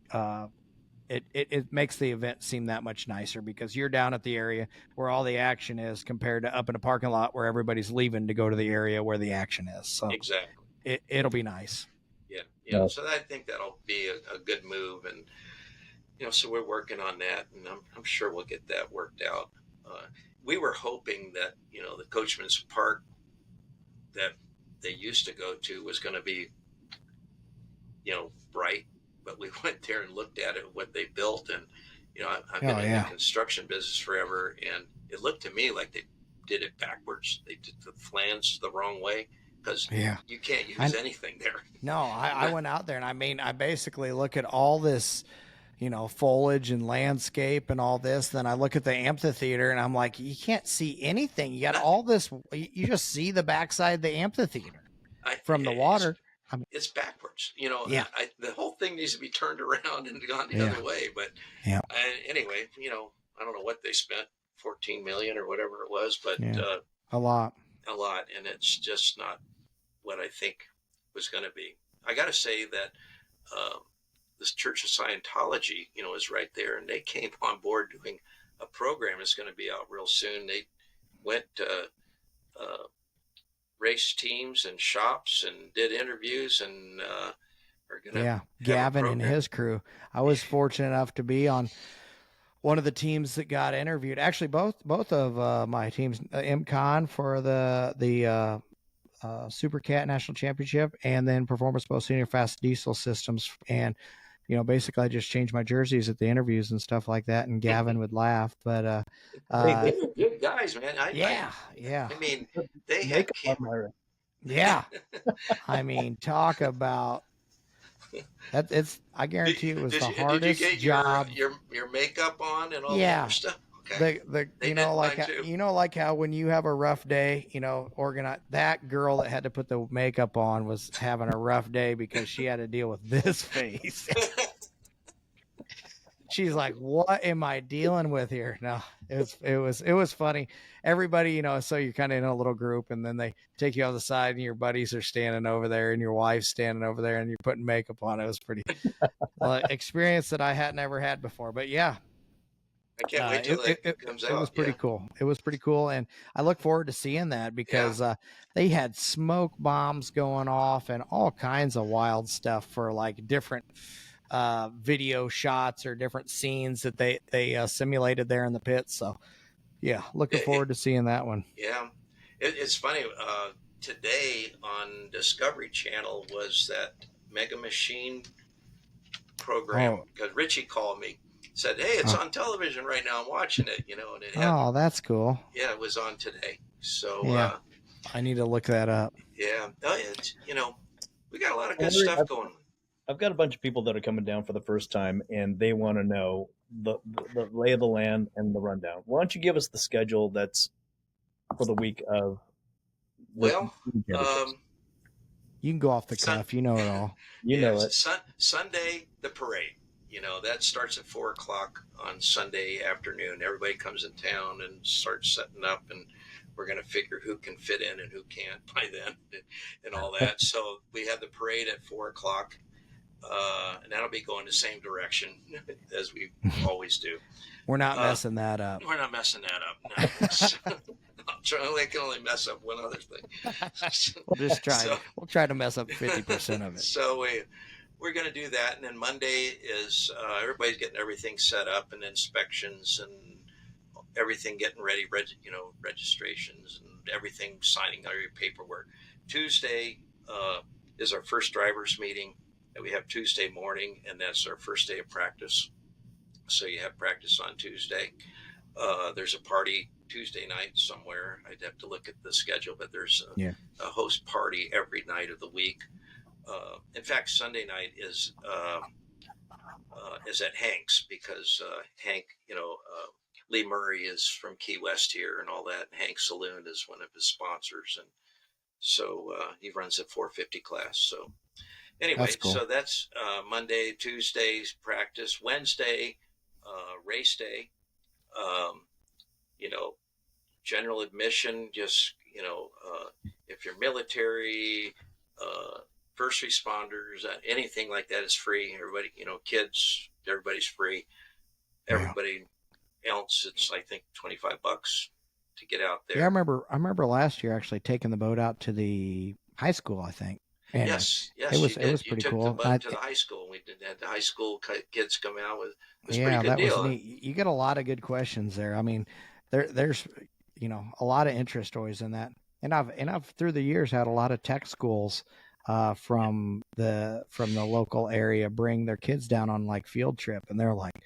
it makes the event seem that much nicer, because you're down at the area where all the action is compared to up in a parking lot where everybody's leaving to go to the area where the action is. So exactly, it'll be nice. Yeah. So I think that'll be a good move, and so we're working on that, and I'm sure we'll get that worked out. We were hoping that the Coachman's Park that they used to go to was going to be bright, but we went there and looked at it, what they built, and I've been in the construction business forever, and it looked to me like they did it backwards. They did the flange the wrong way, because you can't use anything there. No, I went out there, and I basically look at all this foliage and landscape and all this. Then I look at the amphitheater, and I'm like, you can't see anything. You got all this. You just see the backside of the amphitheater from the water. It's backwards. The whole thing needs to be turned around and gone the other way. But anyway, I don't know what they spent, 14 million or whatever it was, but a lot, and it's just not what I think was going to be. I got to say that. This Church of Scientology, is right there, and they came on board doing a program that's going to be out real soon. They went to race teams and shops and did interviews, and are going to Gavin and his crew. I was fortunate enough to be on one of the teams that got interviewed. Actually, both of my teams, MCon for the Super Cat National Championship, and then Performance Boat Senior Fast Diesel Systems. And basically I just changed my jerseys at the interviews and stuff like that, and Gavin would laugh. But they were good guys, man. Yeah. I mean, they had camera. Yeah. I mean, talk about that. I guarantee it was the hardest job. Your makeup on and all that stuff. Okay. Like how when you have a rough day, organize that girl that had to put the makeup on was having a rough day because she had to deal with this face. She's like, "What am I dealing with here?" No, it was funny. Everybody, so you're kind of in a little group, and then they take you on the side, and your buddies are standing over there, and your wife's standing over there, and you're putting makeup on. It was pretty experience that I had never had before, but yeah. I can't wait till it comes out. It was pretty cool. It was pretty cool, and I look forward to seeing that, because they had smoke bombs going off and all kinds of wild stuff for like different video shots or different scenes that they simulated there in the pits. So, looking forward to seeing that one. Yeah, it's funny. Today on Discovery Channel was that Mega Machine program, because Richie called me. Said, "Hey, it's on television right now. I'm watching it, and it had, that's cool." Yeah, it was on today. So I need to look that up. Yeah, it's we got a lot of good stuff going on. I've got a bunch of people that are coming down for the first time, and they want to know the lay of the land and the rundown. Why don't you give us the schedule that's for the week of? Well, you can go off the cuff. You know it all. You know it. Sunday, the parade. that starts at 4:00 on Sunday afternoon. Everybody comes in town and starts setting up, and we're going to figure who can fit in and who can't by then and all that. So we have the parade at 4:00, and that'll be going the same direction as we always do. We're not messing that up. We're not messing that up. No. I can only mess up one other thing. We'll just try. We'll try to mess up 50% of it. So we're going to do that, and then Monday is everybody's getting everything set up and inspections and everything getting ready, registrations and everything, signing all your paperwork. Tuesday is our first drivers meeting that we have Tuesday morning, and that's our first day of practice. So you have practice on Tuesday. There's a party Tuesday night somewhere. I'd have to look at the schedule, but there's a host party every night of the week. In fact, Sunday night is at Hank's, because Hank, Lee Murray is from Key West here and all that. And Hank Saloon is one of his sponsors, and so he runs a 450 class. So anyway, that's cool. So that's Monday, Tuesday's practice. Wednesday, race day. General admission. Just if you're military, first responders, anything like that is free. Everybody, kids, everybody's free. Everybody else, it's I think $25 to get out there. Yeah, I remember last year actually taking the boat out to the high school, I think. And yes, it was pretty cool. The boat to the high school. We had the high school kids come out with. It was pretty good deal. Was neat. You get a lot of good questions there. I mean, there's a lot of interest always in that. And I've through the years had a lot of tech schools from the local area bring their kids down on like field trip, and they're like,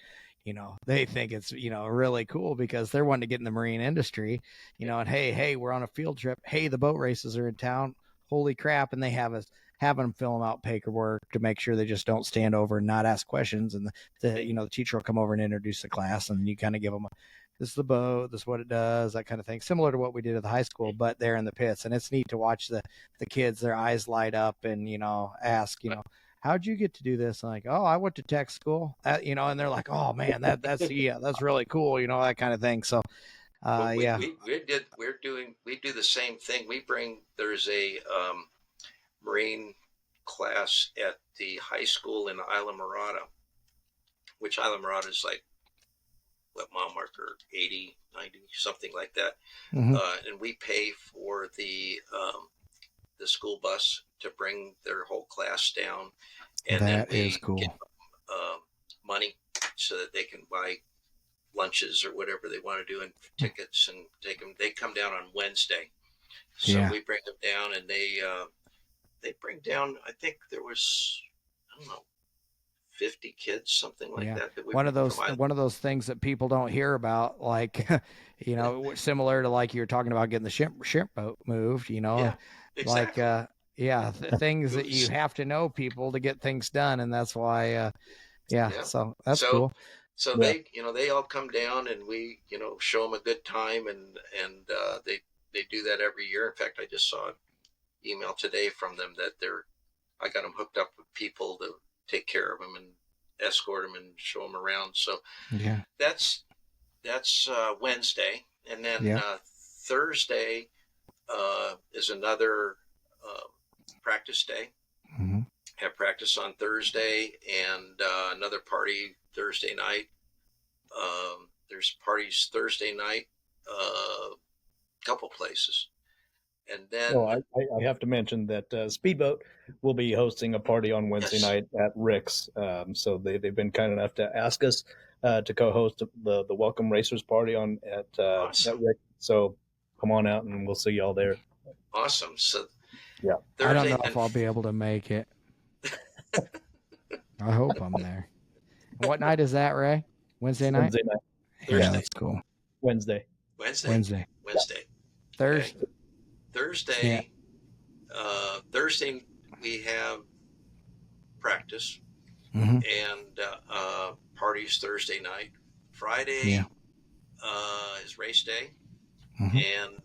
they think it's really cool because they're wanting to get in the marine industry, and hey, we're on a field trip. Hey, the boat races are in town. Holy crap! And they have them fill them out paperwork to make sure they just don't stand over and not ask questions. And the teacher will come over and introduce the class, and you kind of give them this is the boat, this is what it does, that kind of thing. Similar to what we did at the high school, but they're in the pits. And it's neat to watch the kids, their eyes light up and, ask, how'd you get to do this? I'm like, oh, I went to tech school, and they're like, oh man, that's really cool. That kind of thing. So, we do the same thing. There's a Marine class at the high school in Isla Mirada, which Isla Mirada is like, mile marker 80, 90, something like that. Mm-hmm. And we pay for the school bus to bring their whole class down. And that then we is cool. Get money so that they can buy lunches or whatever they want to do and tickets and take them. They come down on Wednesday. So we bring them down, and they bring down, I think there was, I don't know, 50 kids, something like that. One of those things that people don't hear about, like, similar to like you're talking about getting the shrimp boat moved, exactly. Like, things that you have to know people to get things done. And that's why, so that's cool. So they all come down, and we, show them a good time, and they do that every year. In fact, I just saw an email today from them that I got them hooked up with people to take care of them and escort them and show them around. So that's Wednesday. And then Thursday is another practice day. Mm-hmm. Have practice on Thursday, and another party Thursday night. There's parties Thursday night, a couple places. And then I have to mention that Speedboat will be hosting a party on Wednesday night at Rick's. So they've been kind enough to ask us to co-host the Welcome Racers party at Rick's. So come on out, and we'll see y'all there. Awesome. So Thursday, I don't know if I'll be able to make it. I hope I'm there. What night is that, Ray? Wednesday night? Wednesday night. Thursday. Yeah, that's cool. Wednesday. Thursday. Okay. Thursday. Thursday we have practice, mm-hmm. and parties Thursday night. Friday is race day, mm-hmm. and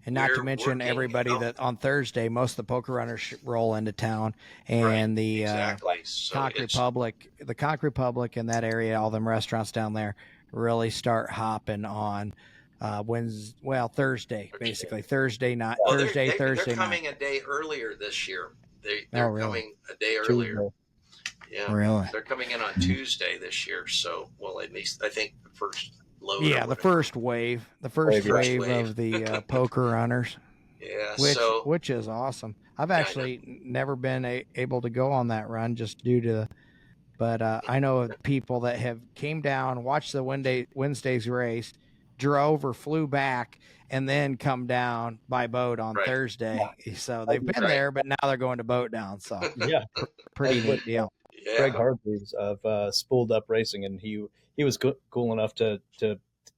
And not to mention everybody that on Thursday, most of the poker runners roll into town, and the Conch Republic, in that area, all them restaurants down there really start hopping on Thursday, basically Thursday night. They're coming a day earlier this year. They're coming a day earlier. Yeah, really. They're coming in on Tuesday this year. So, well, at least I think the first load. Yeah, the first wave of the poker runners. Yeah, which is awesome. I've actually never been able to go on that run just due to, but I know of people that have came down, watched the Wednesday's race, drove or flew back, and then come down by boat on Thursday. Yeah. So they've been there, but now they're going to boat down. So yeah, pretty neat deal. Yeah. Greg Hargreaves of Spooled Up Racing, and he was cool enough to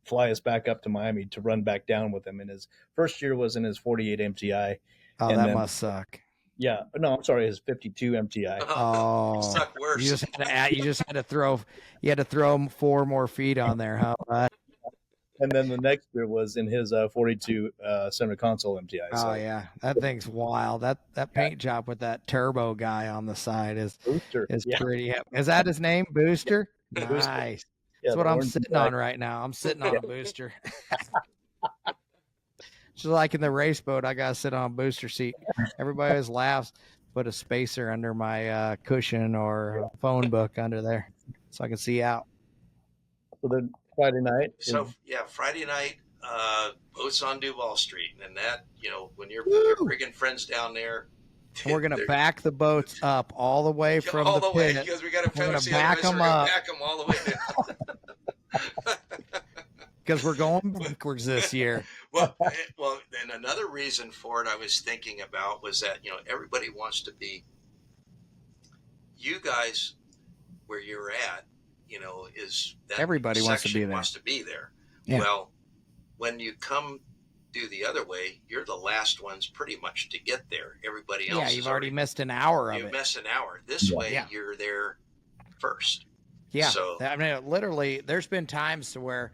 fly us back up to Miami to run back down with him. And his first year was in his 48 MTI. Oh, and that must suck. Yeah, no, I'm sorry, his 52 MTI. Oh, it sucked worse. You just had to throw 4 more feet on there, huh? And then the next year was in his 42 center console MTI. Oh yeah, that thing's wild. That paint job with that turbo guy on the side is Booster. Pretty. Is that his name, Booster? Nice. Yeah, that's what I'm sitting on right now. I'm sitting on a Booster. Just like in the race boat, I gotta sit on a booster seat. Everybody always laughs. Put a spacer under my cushion or a phone book under there so I can see out. So then Friday night. Friday night, boats on Duval Street, and that, when you're bringing friends down there. We're gonna back the boats up all the way from the pit because we got to back them up. Back them all the way down. Because we're going backwards this year. well, and another reason for it I was thinking about was that, everybody wants to be, you guys, where you're at, is that everybody wants to be there. Yeah. Well, when you come do the other way, you're the last ones pretty much to get there. Everybody else. Yeah, you've already missed an hour of it. You've missed an hour. This way, you're there first. Yeah. So, I mean, literally, there's been times to where,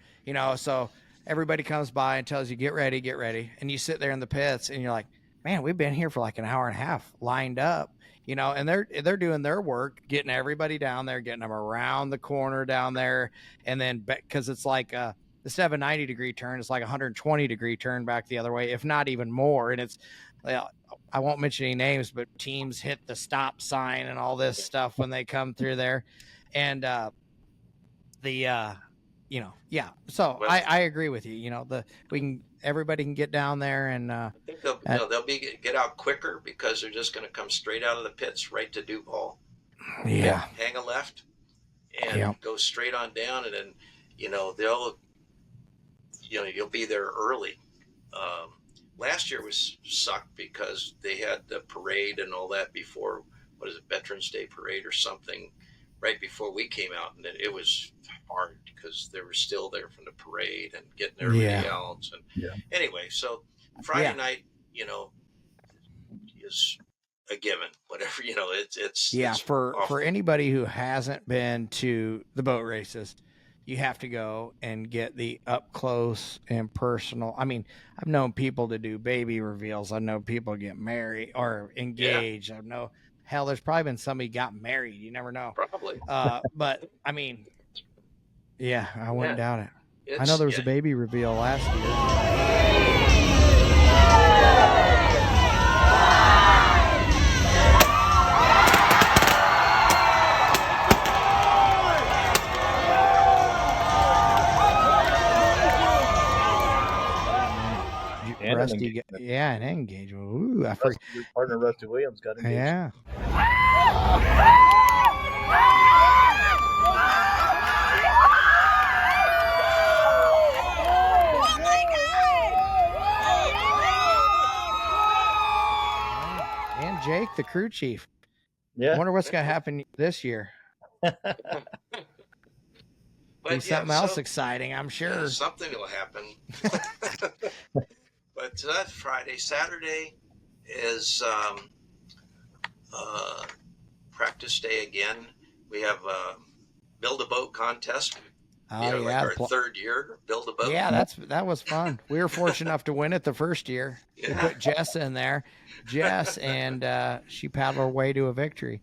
so everybody comes by and tells you, get ready. And you sit there in the pits and you're like, man, we've been here for like an hour and a half lined up, and they're doing their work, getting everybody down there, getting them around the corner down there. And then, because it's like, instead of a 90-degree turn, it's like a 120-degree turn back the other way, if not even more. And it's, I won't mention any names, but teams hit the stop sign and all this stuff when they come through there. And So I agree with you. Everybody can get down there, and I think they'll get out quicker because they're just going to come straight out of the pits right to Duval. Yeah, hang a left and go straight on down, and then you'll be there early. Last year was sucked because they had the parade and all that before. What is it, Veterans Day parade or something? Right before we came out, and it was hard because they were still there from the parade and getting everybody else. And anyway, so Friday night, is a given. Whatever, it's for anybody who hasn't been to the boat races, you have to go and get the up close and personal. I mean, I've known people to do baby reveals. I know people get married or engaged. I know. Hell, there's probably been somebody got married. You never know. Probably. But I mean, I wouldn't doubt it. I know there was a baby reveal last year. Rusty, an engagement. Ooh, I forgot. Your partner Rusty Williams got engaged. Yeah. And Jake, the crew chief. Yeah. I wonder what's going to happen this year. Something else exciting, I'm sure. Something will happen. But that's Friday. Saturday is practice day again. We have a build a boat contest. Oh, like our third year, build a boat. Yeah, that was fun. We were fortunate enough to win it the first year. We put Jess in there, and she paddled her way to a victory.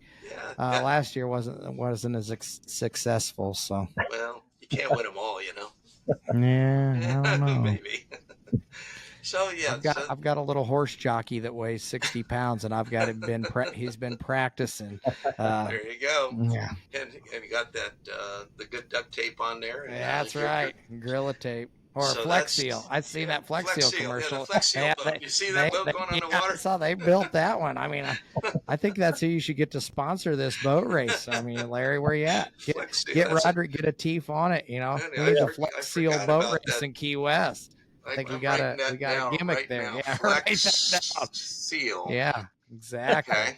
Yeah. Last year wasn't as successful. So well, you can't win them all, Yeah, I don't know. Maybe. So yeah, I've got a little horse jockey that weighs 60 pounds, and I've got him he's been practicing. There you go. Yeah, and you got that the good duct tape on there. And, that's right, Gorilla Tape or so Flex Seal. I've seen that Flex Seal commercial. Yeah, the Flex Seal boat. You see that boat going on the water? I saw they built that one. I mean, I think that's who you should get to sponsor this boat race. I mean, Larry, where you at? Get Roderick, get a teeth on it. We need a Flex Seal boat race in Key West. I think we got a gimmick there. Now. Yeah, Flex Seal. Yeah, exactly. Okay.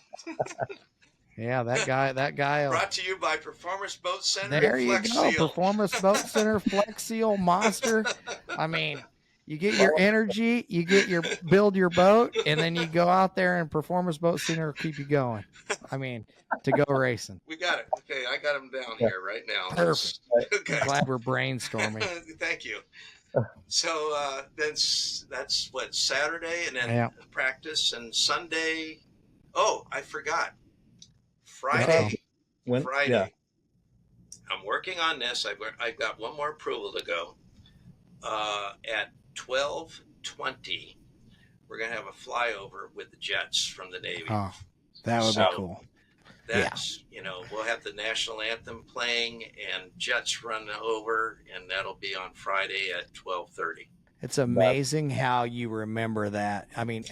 Yeah, that guy. Brought to you by Performance Boat Center. There you Flex go, Seal. Performance Boat Center, Flex Seal Monster. I mean, you get your energy, you get your build your boat, and then you go out there and Performance Boat Center will keep you going. I mean, to go racing. We got it. Okay, I got them down here right now. Perfect. Okay. Glad we're brainstorming. Thank you. So then that's what, Saturday, and then practice, and Sunday. Oh, I forgot. Friday. Friday. Yeah. I'm working on this. I've got one more approval to go. At 12:20, we're gonna have a flyover with the jets from the Navy. Oh, that would be cool. That's we'll have the national anthem playing and jets run over, and that'll be on Friday at 12:30. It's amazing how you remember that. I mean,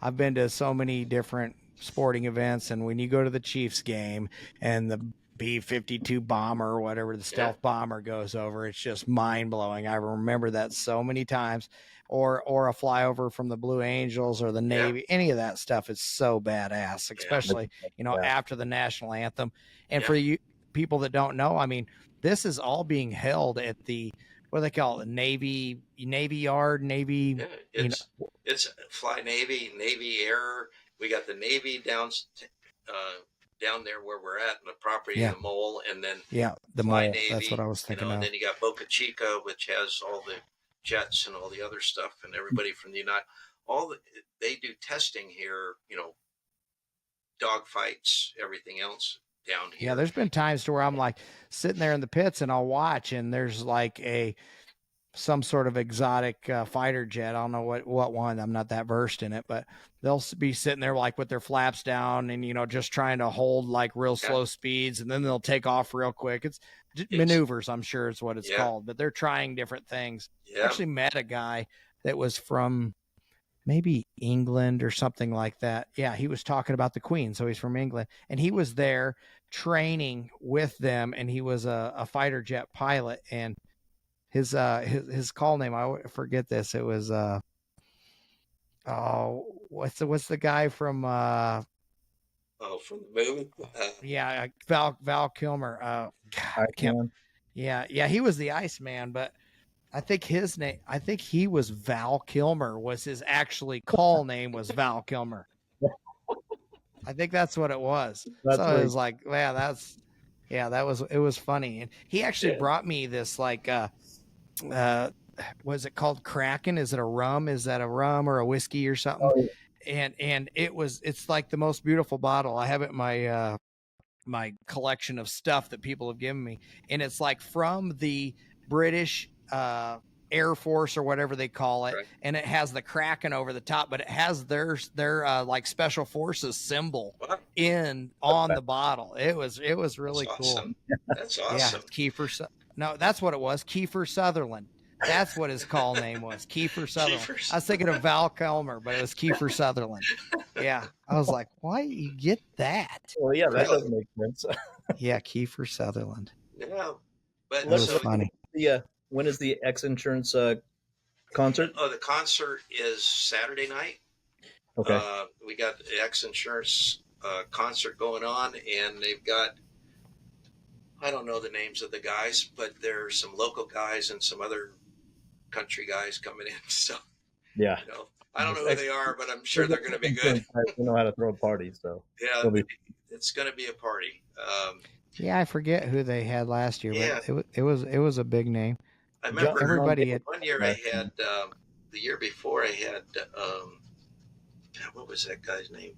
I've been to so many different sporting events, and when you go to the Chiefs game and the B-52 bomber or whatever, the stealth bomber goes over, it's just mind-blowing. I remember that so many times. Or a flyover from the Blue Angels or the Navy, any of that stuff is so badass, especially, after the national anthem. And for you people that don't know, I mean, this is all being held at the, what do they call it? Navy Yard, Navy. Yeah, it's Fly Navy Air. We got the Navy down there where we're at, in the property, the mole, and then the Fly mole. Navy. That's what I was thinking of. And then you got Boca Chica, which has all the jets and all the other stuff, and everybody from the they do testing here, dog fights, everything else down here. Yeah, there's been times to where I'm like sitting there in the pits and I'll watch, and there's like some sort of exotic fighter jet. I don't know what one. I'm not that versed in it, but they'll be sitting there like with their flaps down and, just trying to hold like real slow speeds, and then they'll take off real quick. It's maneuvers, I'm sure is what it's called, but they're trying different things. I actually met a guy that was from maybe England or something like that. Yeah, he was talking about the Queen, so he's from England, and he was there training with them, and he was a fighter jet pilot, and his call name, I forget this. It was what's the guy from from the movie? Val Kilmer. He was the Iceman, but I think he was Val Kilmer, was his actually call name was Val Kilmer. I think that's what it was. It was like, it was funny. And he actually brought me this like was it called Kraken? Is it a rum? Is that a rum or a whiskey or something? Oh, yeah. And it's like the most beautiful bottle. I have it in my collection of stuff that people have given me, and it's like from the British Air Force or whatever they call it, and it has the Kraken over the top, but it has their like special forces symbol on the bottle. It was really cool. That's awesome. Yeah, that's what it was. Kiefer Sutherland. That's what his call name was. Kiefer Sutherland. I was thinking of Val Kilmer, but it was Kiefer Sutherland. Yeah. I was like, why do you get that? Well, yeah, that doesn't make sense. Yeah, Kiefer Sutherland. Yeah. But it was funny. When is the X Insurance concert? Oh, the concert is Saturday night. Okay. We got the X Insurance concert going on, and they've got, I don't know the names of the guys, but there's some local guys and some other country guys coming in. So, yeah, I don't know who they are, but I'm sure they're going to be good. They know how to throw a party, so yeah, it's going to be a party. Yeah, I forget who they had last year, Yeah. but it was a big name. I remember everybody had, one year I had, the year before I had, what was that guy's name?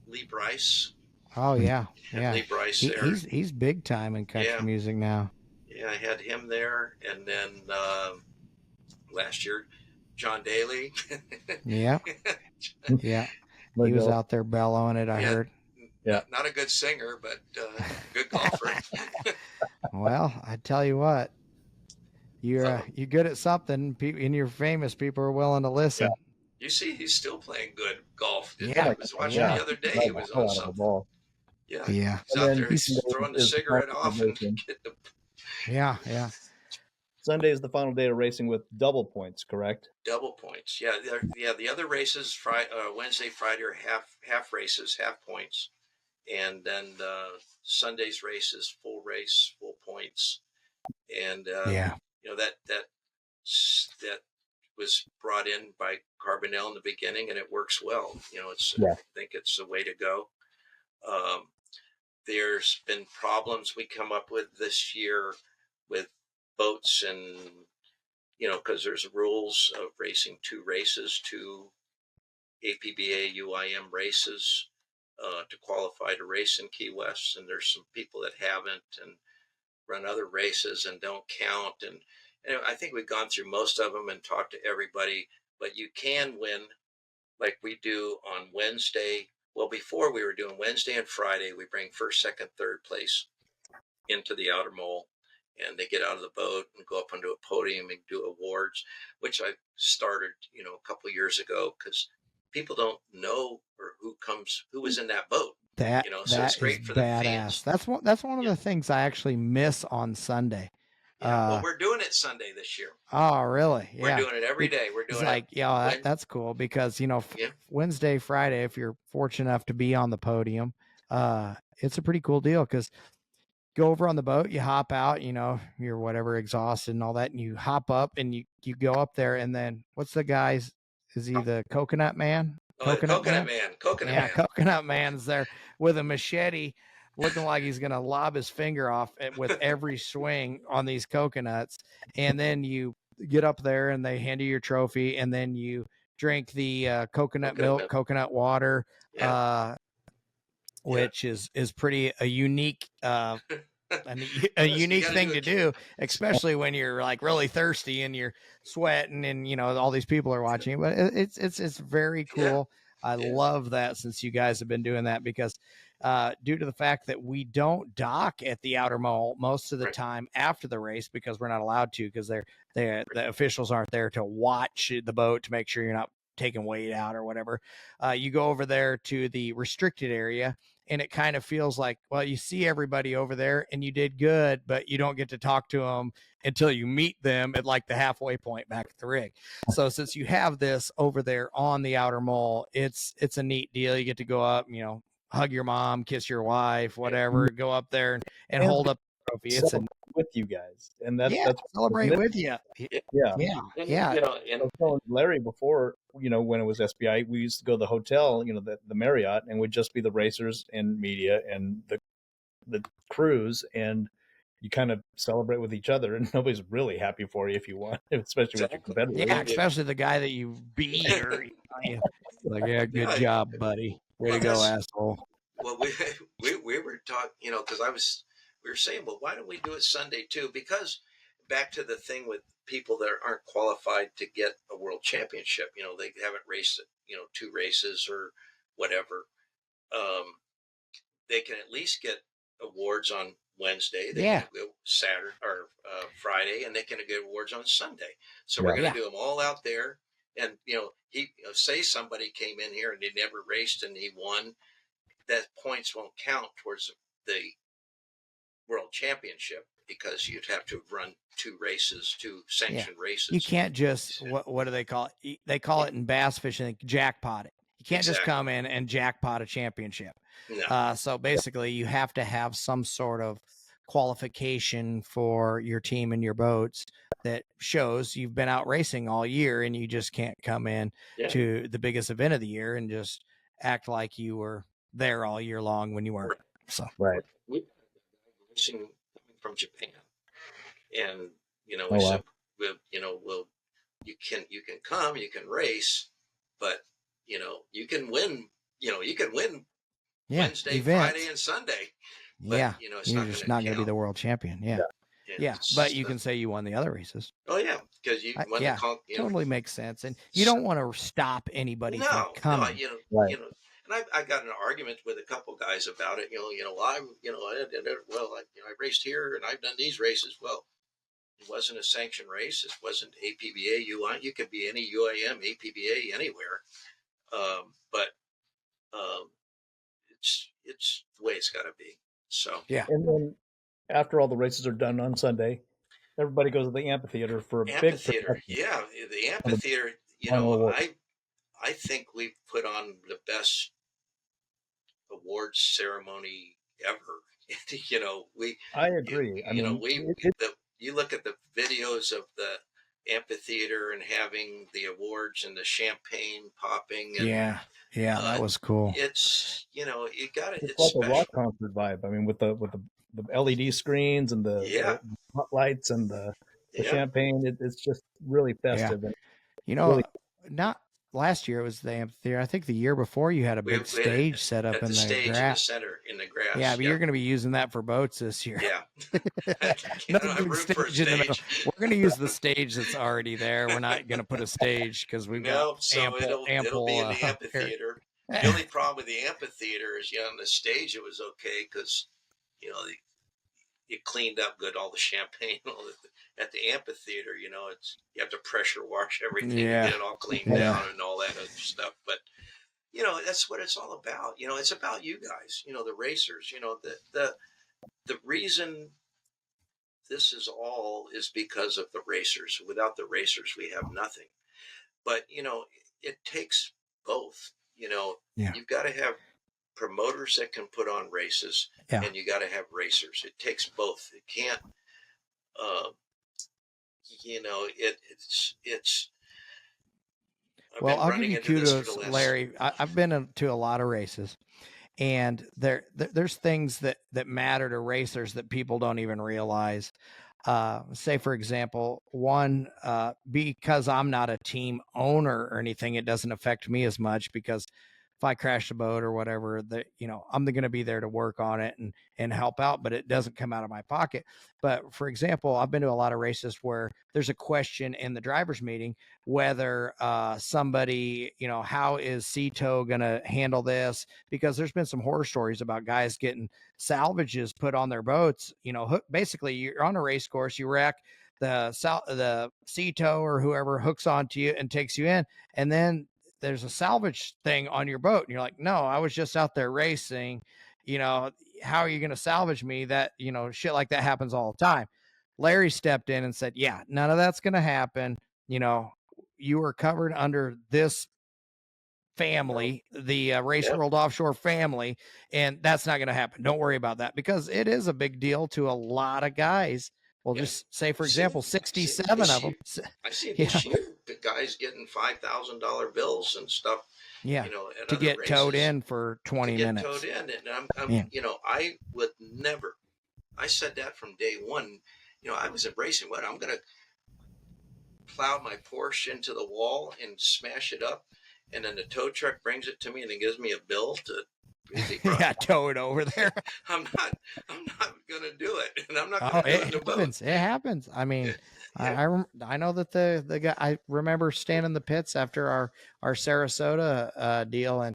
Lee Bryce. Oh yeah, yeah. Lee Bryce there. He's big time in country music now. Yeah, I had him there, and then last year, John Daly. Yeah, yeah. He was out there bellowing it. I heard. Yeah, not a good singer, but good golfer. Well, I tell you what, you're good at something, and you're famous. People are willing to listen. Yeah. You see, he's still playing good golf. Yeah, I was watching the other day. He was on something. Yeah, yeah. He's out there throwing the cigarette off and get the. Yeah, yeah. Sunday is the final day of racing with double points, correct? Double points. Yeah, the other races, Wednesday, Friday are half races, half points, and then Sunday's races, full race, full points, and that was brought in by Carbonell in the beginning, and it works well. I think it's the way to go. There's been problems we come up with this year with boats, and because there's rules of racing 2 races, 2 APBA UIM races to qualify to race in Key West, and there's some people that haven't and run other races and don't count, and I think we've gone through most of them and talked to everybody, but you can win like we do on Wednesday. Well, before we were doing Wednesday and Friday, we bring first, second, third place into the outer mole, and they get out of the boat and go up onto a podium and do awards, which I started, a couple of years ago, because people don't know or who was in that boat. So it's great for the fans. That's one of the things I actually miss on Sunday. Well, we're doing it Sunday this year. Oh, really? Yeah. We're doing it every day. We're doing it. That's cool because, Wednesday, Friday, if you're fortunate enough to be on the podium, it's a pretty cool deal because go over on the boat, you hop out, you're whatever exhausted and all that, and you hop up and you go up there, and then what's the guy's? Is he the Coconut Man? Coconut Man. Coconut Man's there with a machete, looking like he's gonna lob his finger off with every swing on these coconuts. And then you get up there and they hand you your trophy, and then you drink the coconut milk, coconut water, which is pretty a unique a unique thing to do, especially when you're like really thirsty and you're sweating and all these people are watching. But it's very cool. I love that, since you guys have been doing that, because due to the fact that we don't dock at the outer mole most of the time after the race, because we're not allowed to, because the officials aren't there to watch the boat to make sure you're not taking weight out or whatever. You go over there to the restricted area, and it kind of feels like, well, you see everybody over there and you did good, but you don't get to talk to them until you meet them at like the halfway point back at the rig. So since you have this over there on the outer mole, it's a neat deal. You get to go up, hug your mom, kiss your wife, whatever, go up there and hold up the trophy. It's with you guys, and that's celebrate with you. Yeah. I was telling Larry before, when it was SBI, we used to go to the hotel, the Marriott, and we'd just be the racers and media and the crews, and you kind of celebrate with each other, and nobody's really happy for you if you won, especially with your competitors. Yeah, especially the guy that you beat. Or, like, yeah, good job, buddy. Way to go, asshole. Well, we were talking, because we were saying, well, why don't we do it Sunday too? Because back to the thing with people that aren't qualified to get a world championship, they haven't raced, 2 races or whatever. They can at least get awards on Wednesday. They can go Saturday or Friday, and they can get awards on Sunday. So we're going to do them all out there. And, say somebody came in here and they never raced and he won, that points won't count towards the world championship, because you'd have to run 2 races, 2 sanctioned races. You can't just, what do they call it? They call it in bass fishing, jackpot it. You can't just come in and jackpot a championship. No. So basically you have to have some sort of qualification for your team and your boats that shows you've been out racing all year, and you just can't come in to the biggest event of the year and just act like you were there all year long when you weren't. So racing coming from Japan, and we Oh, said, wow. you can come, you can race, but you can win. You can win Wednesday, events. Friday, and Sunday. But Yeah, it's you're not just going not to going to be count. the world champion. Yeah. Yeah, but you can say you won the other races. Oh yeah, because you won Yeah, totally makes sense, and you don't want to stop anybody from coming. Right. And I got in an argument with a couple guys about it. I raced here and I've done these races. Well, it wasn't a sanctioned race. It wasn't APBA, UI. You could be any UIM, APBA, anywhere. But it's the way it's got to be. So Yeah. And then after all the races are done on Sunday, everybody goes to the amphitheater for a big production. Yeah, the amphitheater. I think we've put on the best awards ceremony ever. I agree. You look at the videos of the amphitheater and having the awards and the champagne popping. And, yeah, that was cool. It's you got it. It's It's like special. a rock concert vibe. I mean, with the LED screens and the hot lights and the champagne, it's just really festive. Yeah. Really, not last year it was the amphitheater. I think the year before you had a big stage set up at the stage in the center in the grass. Yeah, but you're going to be using that for boats this year. Yeah. No big stage in the middle. We're going to use the stage that's already there. We're not going to put a stage because we've got ample. It'll be in the amphitheater. The only problem with the amphitheater is, on the stage it was okay because, it cleaned up good, all the champagne, at the amphitheater. You have to pressure wash everything to get it all cleaned down and all that other stuff. But that's what it's all about. It's about you guys. The racers. The reason this is all is because of the racers. Without the racers, we have nothing. But it takes both. You've got to have promoters that can put on races, and you got to have racers. It takes both. It can't. It's. Well, I'll give you kudos, Larry. I've been to a lot of races, and there's things that matter to racers that people don't even realize. Say, for example, one, because I'm not a team owner or anything, it doesn't affect me as much, because if I crash the boat or whatever, I'm going to be there to work on it and help out, but it doesn't come out of my pocket. But for example, I've been to a lot of races where there's a question in the driver's meeting whether somebody, how is CTO going to handle this? Because there's been some horror stories about guys getting salvages put on their boats. Basically, you're on a race course, you wreck, the CTO or whoever hooks onto you and takes you in, and then there's a salvage thing on your boat. And you're like, no, I was just out there racing. How are you going to salvage me? That, shit like that happens all the time. Larry stepped in and said, yeah, none of that's going to happen. You are covered under this family, the Race World Offshore family, and that's not going to happen. Don't worry about that, because it is a big deal to a lot of guys. Well, just say, for example, 67 of them. I see this year, the guys getting $5,000 bills and stuff. Yeah, to get towed in for 20 minutes. Towed in, and I would never. I said that from day one. I was embracing what I'm going to plow my Porsche into the wall and smash it up, and then the tow truck brings it to me and it gives me a bill to. Tow it over there. I'm not gonna do it, and I'm not gonna do it in the boat. It happens. I mean, I know that the guy. I remember standing in the pits after our Sarasota deal, and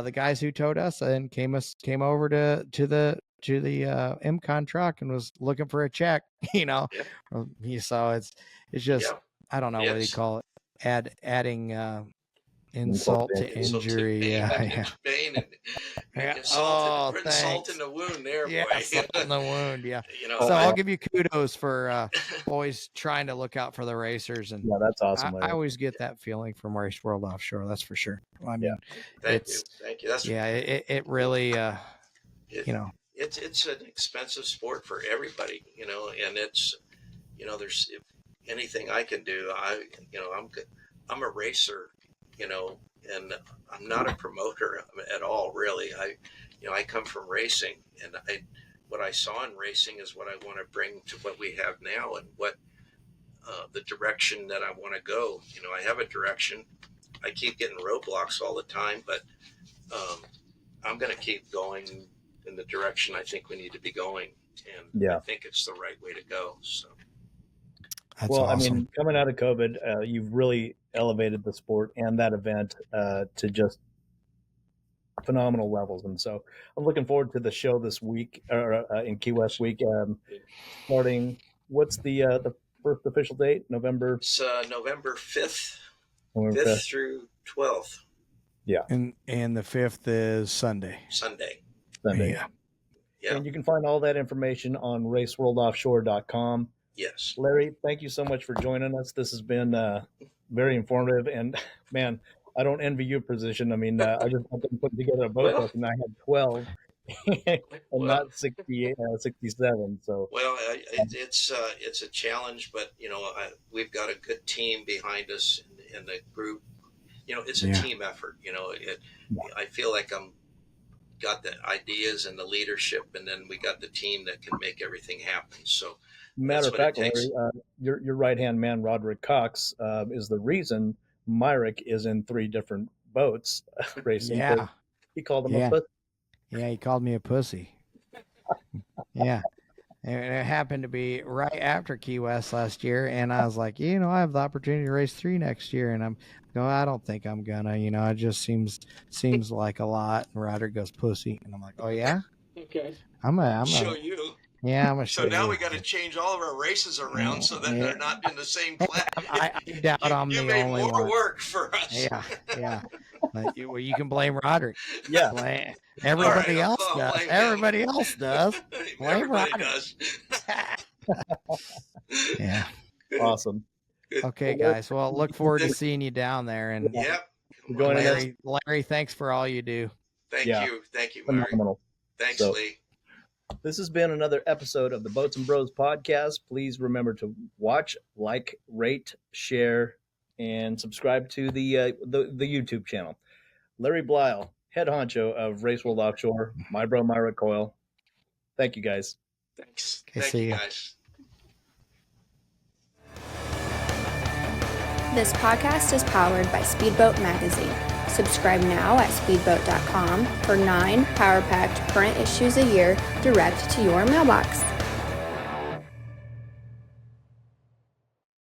the guys who towed us and came over to the MCon truck and was looking for a check. So it's just I don't know what you call it. Adding. Insult to injury. Pain and salt in the wound there, boy. Salt in the wound, yeah. So I'll give you kudos for always trying to look out for the racers, and that's awesome. I always get that feeling from Race World Offshore, that's for sure. I mean, thank you. That's it really it's an expensive sport for everybody, and it's there's anything I can do. I'm a racer. And I'm not a promoter at all, really. I come from racing, and what I saw in racing is what I want to bring to what we have now, and what the direction that I want to go. You know, I have a direction. I keep getting roadblocks all the time, but I'm going to keep going in the direction I think we need to be going, and I think it's the right way to go. So, That's awesome. I mean, coming out of COVID, you've really elevated the sport and that event to just phenomenal levels, and so I'm looking forward to the show this week, in Key West week, starting. What's the first official date? November. It's November 5th, 5th through 12th. Yeah, and the 5th is Sunday. Yeah. And you can find all that information on raceworldoffshore.com. Yes. Larry, thank you so much for joining us. This has been very informative, and man, I don't envy your position. I mean, I just put together a boat book, and I had 12 and not 68, 67. So it's a challenge, but you know, we've got a good team behind us in the group. You know, it's a team effort. You know, I feel like I'm got the ideas and the leadership, and then we got the team that can make everything happen. So, matter of fact, Larry, your right hand man, Roderick Cox, is the reason Myrick is in 3 different boats racing. Yeah, he called him a pussy. Yeah, he called me a pussy. Yeah. And it happened to be right after Key West last year, and I was like, you know, I have the opportunity to race 3 next year, and I'm going, I don't think I'm gonna, you know, it just seems like a lot. And Roderick goes, pussy, and I'm like, oh yeah, okay, I'm gonna show you. Yeah, I'm gonna show you. So now you. we got to change all of our races around so that they're not in the same class. I doubt I'm the only one. You made more work for us. Yeah. But you can blame Roderick. Yeah. Everybody else does. Everybody else does. Blame Roderick. Does. Yeah. Awesome. Okay, guys. Well, look forward to seeing you down there. And Larry, thanks for all you do. Thank you, Myrick. Phenomenal. Thanks, Lee. This has been another episode of the Boats and Bros podcast. Please remember to watch, like, rate, share, and subscribe to the YouTube channel. Larry Bleil, head honcho of Race World Offshore, my bro Myrick Coil. Thank you, guys. Thanks. Okay, Thank you, guys. This podcast is powered by Speedboat Magazine. Subscribe now at speedboat.com for 9 power-packed current issues a year direct to your mailbox.